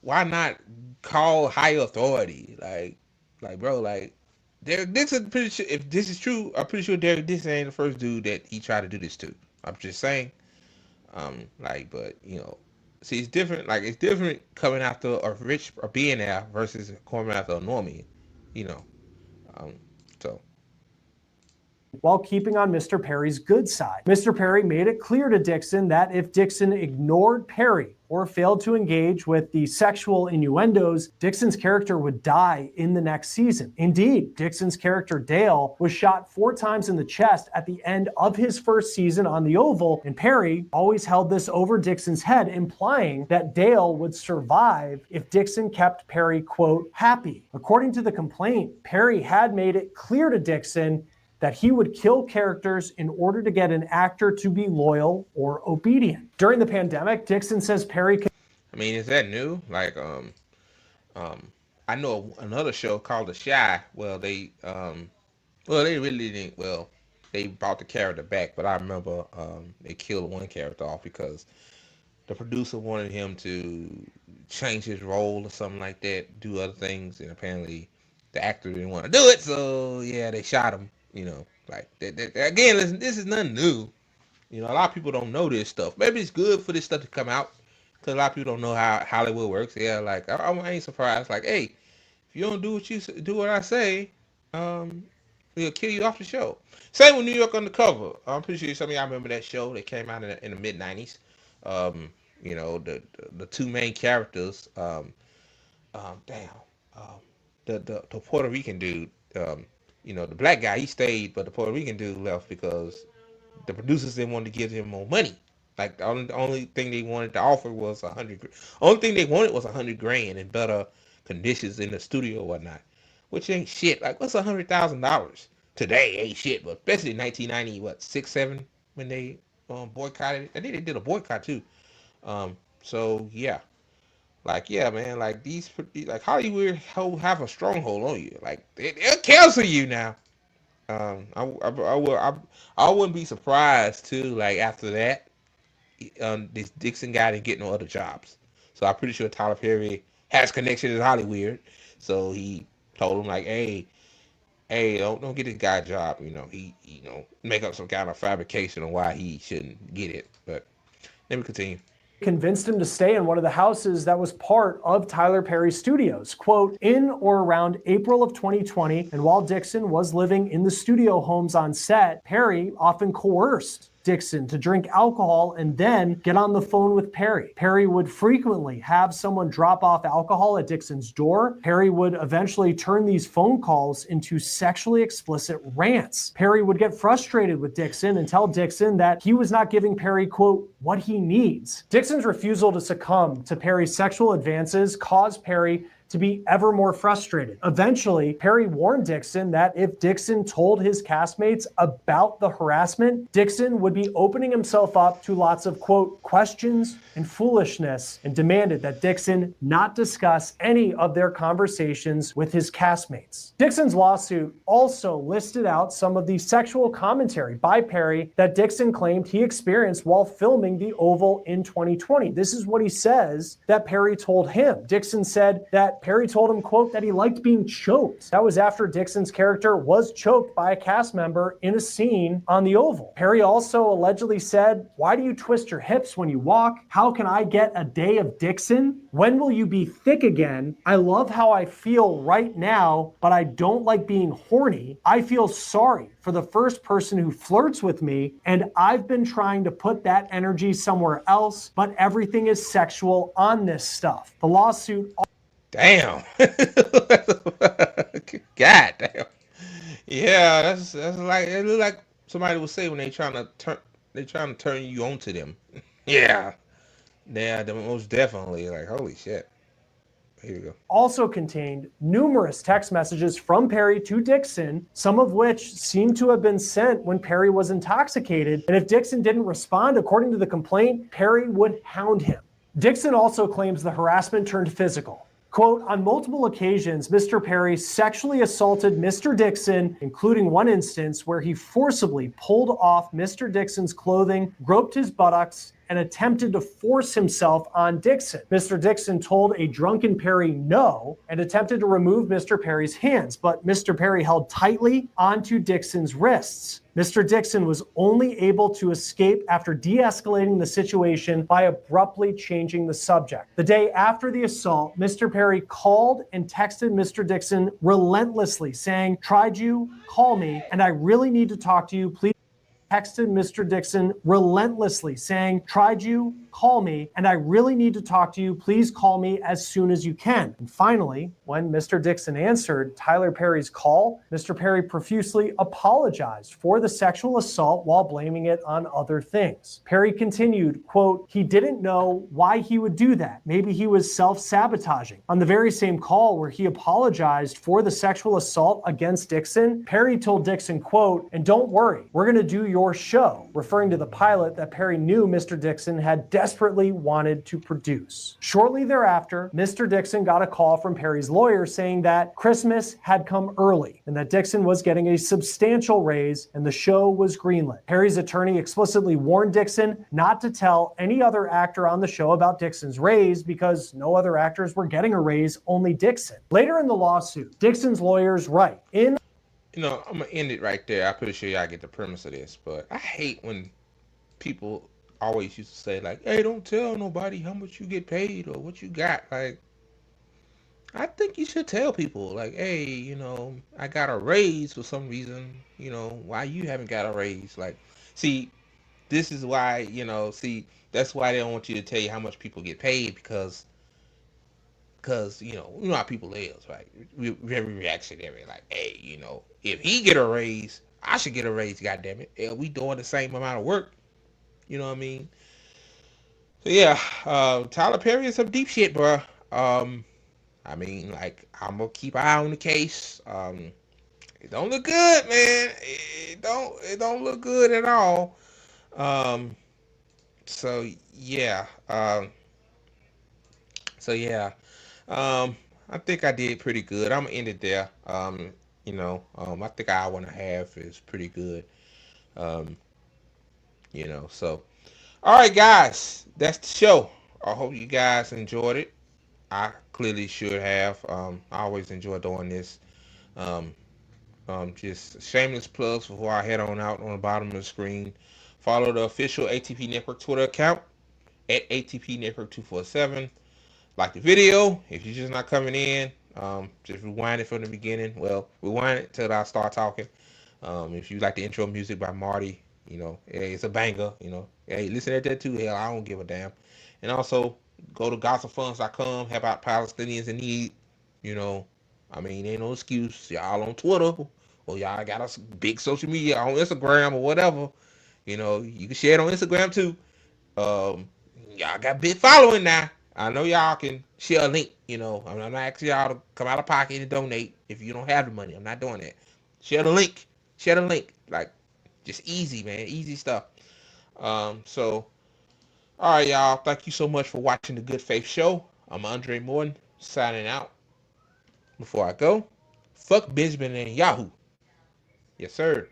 why not call higher authority? Like bro, like Derek Dixon. Pretty sure if this is true, I'm pretty sure Derek Dixon ain't the first dude that he tried to do this to. I'm just saying, but see, it's different. Like it's different coming after a rich or billionaire versus coming after a normie, so. While keeping on Mr. Perry's good side. Mr. Perry made it clear to Dixon that if Dixon ignored Perry or failed to engage with the sexual innuendos, Dixon's character would die in the next season. Indeed, Dixon's character Dale was shot 4 times in the chest at the end of his first season on the Oval, and Perry always held this over Dixon's head, implying that Dale would survive if Dixon kept Perry, quote, happy. According to the complaint, Perry had made it clear to Dixon that he would kill characters in order to get an actor to be loyal or obedient. During the pandemic, Dixon says Perry could... I mean, is that new? Like, I know another show called The Shy. Well, they really didn't. Well, they brought the character back, but I remember they killed one character off because the producer wanted him to change his role or something like that, do other things, and apparently the actor didn't want to do it. So yeah, they shot him. Like again, listen, this is nothing new. A lot of people don't know this stuff. Maybe it's good for this stuff to come out because a lot of people don't know how Hollywood works. Yeah, like I ain't surprised. Like, hey, if you don't do what I say, we'll kill you off the show. Same with New York Undercover. I'm pretty sure some of y'all remember that show that came out in the mid '90s. The 2 main characters. The Puerto Rican dude. The black guy, he stayed, but the Puerto Rican dude left because the producers didn't want to give him more money. Like the only thing they wanted to offer was $100. Only thing they wanted was $100,000 and better conditions in the studio or whatnot, which ain't shit. Like what's $100,000? today ain't shit, but especially in 1990, what 6, 7 when they boycotted it. I think they did a boycott too. So yeah, like yeah, man, like like Hollywood have a stronghold on you. Like they'll cancel you now. I wouldn't be surprised too. Like after that, this Dixon guy didn't get no other jobs. So I'm pretty sure Tyler Perry has connections in Hollywood. So he told him like, hey, don't get this guy a job. He make up some kind of fabrication on why he shouldn't get it. But let me continue. Convinced him to stay in one of the houses that was part of Tyler Perry's studios. Quote, in or around April of 2020, and while Dixon was living in the studio homes on set, Perry often coerced Dixon to drink alcohol and then get on the phone with Perry. Perry would frequently have someone drop off alcohol at Dixon's door. Perry would eventually turn these phone calls into sexually explicit rants. Perry would get frustrated with Dixon and tell Dixon that he was not giving Perry, quote, what he needs. Dixon's refusal to succumb to Perry's sexual advances caused Perry to be ever more frustrated. Eventually, Perry warned Dixon that if Dixon told his castmates about the harassment, Dixon would be opening himself up to lots of, quote, questions and foolishness, and demanded that Dixon not discuss any of their conversations with his castmates. Dixon's lawsuit also listed out some of the sexual commentary by Perry that Dixon claimed he experienced while filming The Oval in 2020. This is what he says that Perry told him. Dixon said that Perry told him, quote, that he liked being choked. That was after Dixon's character was choked by a cast member in a scene on The Oval. Perry also allegedly said, why do you twist your hips when you walk? How can I get a day of Dixon? When will you be thick again? I love how I feel right now, but I don't like being horny. I feel sorry for the first person who flirts with me, and I've been trying to put that energy somewhere else, but everything is sexual on this stuff. The lawsuit... Damn. God damn. Yeah, that's like it look like somebody would say when they trying to turn you on to them. Yeah. Yeah, most definitely. Like, holy shit. Here we go. Also contained numerous text messages from Perry to Dixon, some of which seemed to have been sent when Perry was intoxicated. And if Dixon didn't respond, according to the complaint, Perry would hound him. Dixon also claims the harassment turned physical. Quote, on multiple occasions, Mr. Perry sexually assaulted Mr. Dixon, including one instance where he forcibly pulled off Mr. Dixon's clothing, groped his buttocks, and attempted to force himself on Dixon. Mr. Dixon told a drunken Perry no and attempted to remove Mr. Perry's hands, but Mr. Perry held tightly onto Dixon's wrists. Mr. Dixon was only able to escape after de-escalating the situation by abruptly changing the subject. The day after the assault, Mr. Perry called and texted Mr. Dixon relentlessly saying, tried you, call me, and I really need to talk to you, please. Texted Mr. Dixon relentlessly saying, tried you, call me, and I really need to talk to you. Please call me as soon as you can. And finally, when Mr. Dixon answered Tyler Perry's call, Mr. Perry profusely apologized for the sexual assault while blaming it on other things. Perry continued, quote, he didn't know why he would do that. Maybe he was self-sabotaging. On the very same call where he apologized for the sexual assault against Dixon, Perry told Dixon, quote, and don't worry, we're going to do your show, referring to the pilot that Perry knew Mr. Dixon had desperately wanted to produce. Shortly thereafter, Mr. Dixon got a call from Perry's lawyer saying that Christmas had come early and that Dixon was getting a substantial raise and the show was greenlit. Perry's attorney explicitly warned Dixon not to tell any other actor on the show about Dixon's raise because no other actors were getting a raise, only Dixon. Later in the lawsuit, Dixon's lawyers write, I'm going to end it right there. I'm pretty sure y'all get the premise of this, but I hate when people always used to say, like, hey, don't tell nobody how much you get paid or what you got. Like, I think you should tell people, like, hey, I got a raise for some reason. Why you haven't got a raise? Like, see, this is why, that's why they don't want you to tell you how much people get paid because you know how people is, right? We're very reactionary, like, hey, if he get a raise, I should get a raise, goddammit. Yeah, we doing the same amount of work. You know what I mean? So yeah, Tyler Perry is some deep shit, bro. I mean, like, I'm gonna keep an eye on the case. It don't look good, man. It don't look good at all. Um, so yeah. So yeah. Um, I think I did pretty good. I'm gonna end it there. I think an hour and a half is pretty good. Um, so all right, guys, that's the show. I hope you guys enjoyed it. I clearly should have. I always enjoy doing this. Um, just shameless plugs before I head on out on the bottom of the screen. Follow the official ATP Network Twitter account at ATP Network 247. Like the video. If you're just not coming in, just rewind it from the beginning. Well, rewind it till I start talking. If you like the intro music by Marty, hey, it's a banger. Hey, listen to that too. Hell, I don't give a damn. And also go to gospelfunds.com. Help out Palestinians in need. Ain't no excuse. Y'all on Twitter or y'all got us big social media on Instagram or whatever. You can share it on Instagram too. Y'all got big following now. I know y'all can share a link. I'm not asking y'all to come out of pocket and donate if you don't have the money. I'm not doing that. Share the link. Share the link. Like, just easy, man. Easy stuff. So, all right, y'all. Thank you so much for watching the Good Faith Show. I'm Andre Morton, signing out. Before I go, fuck Benjamin and Yahoo. Yes, sir.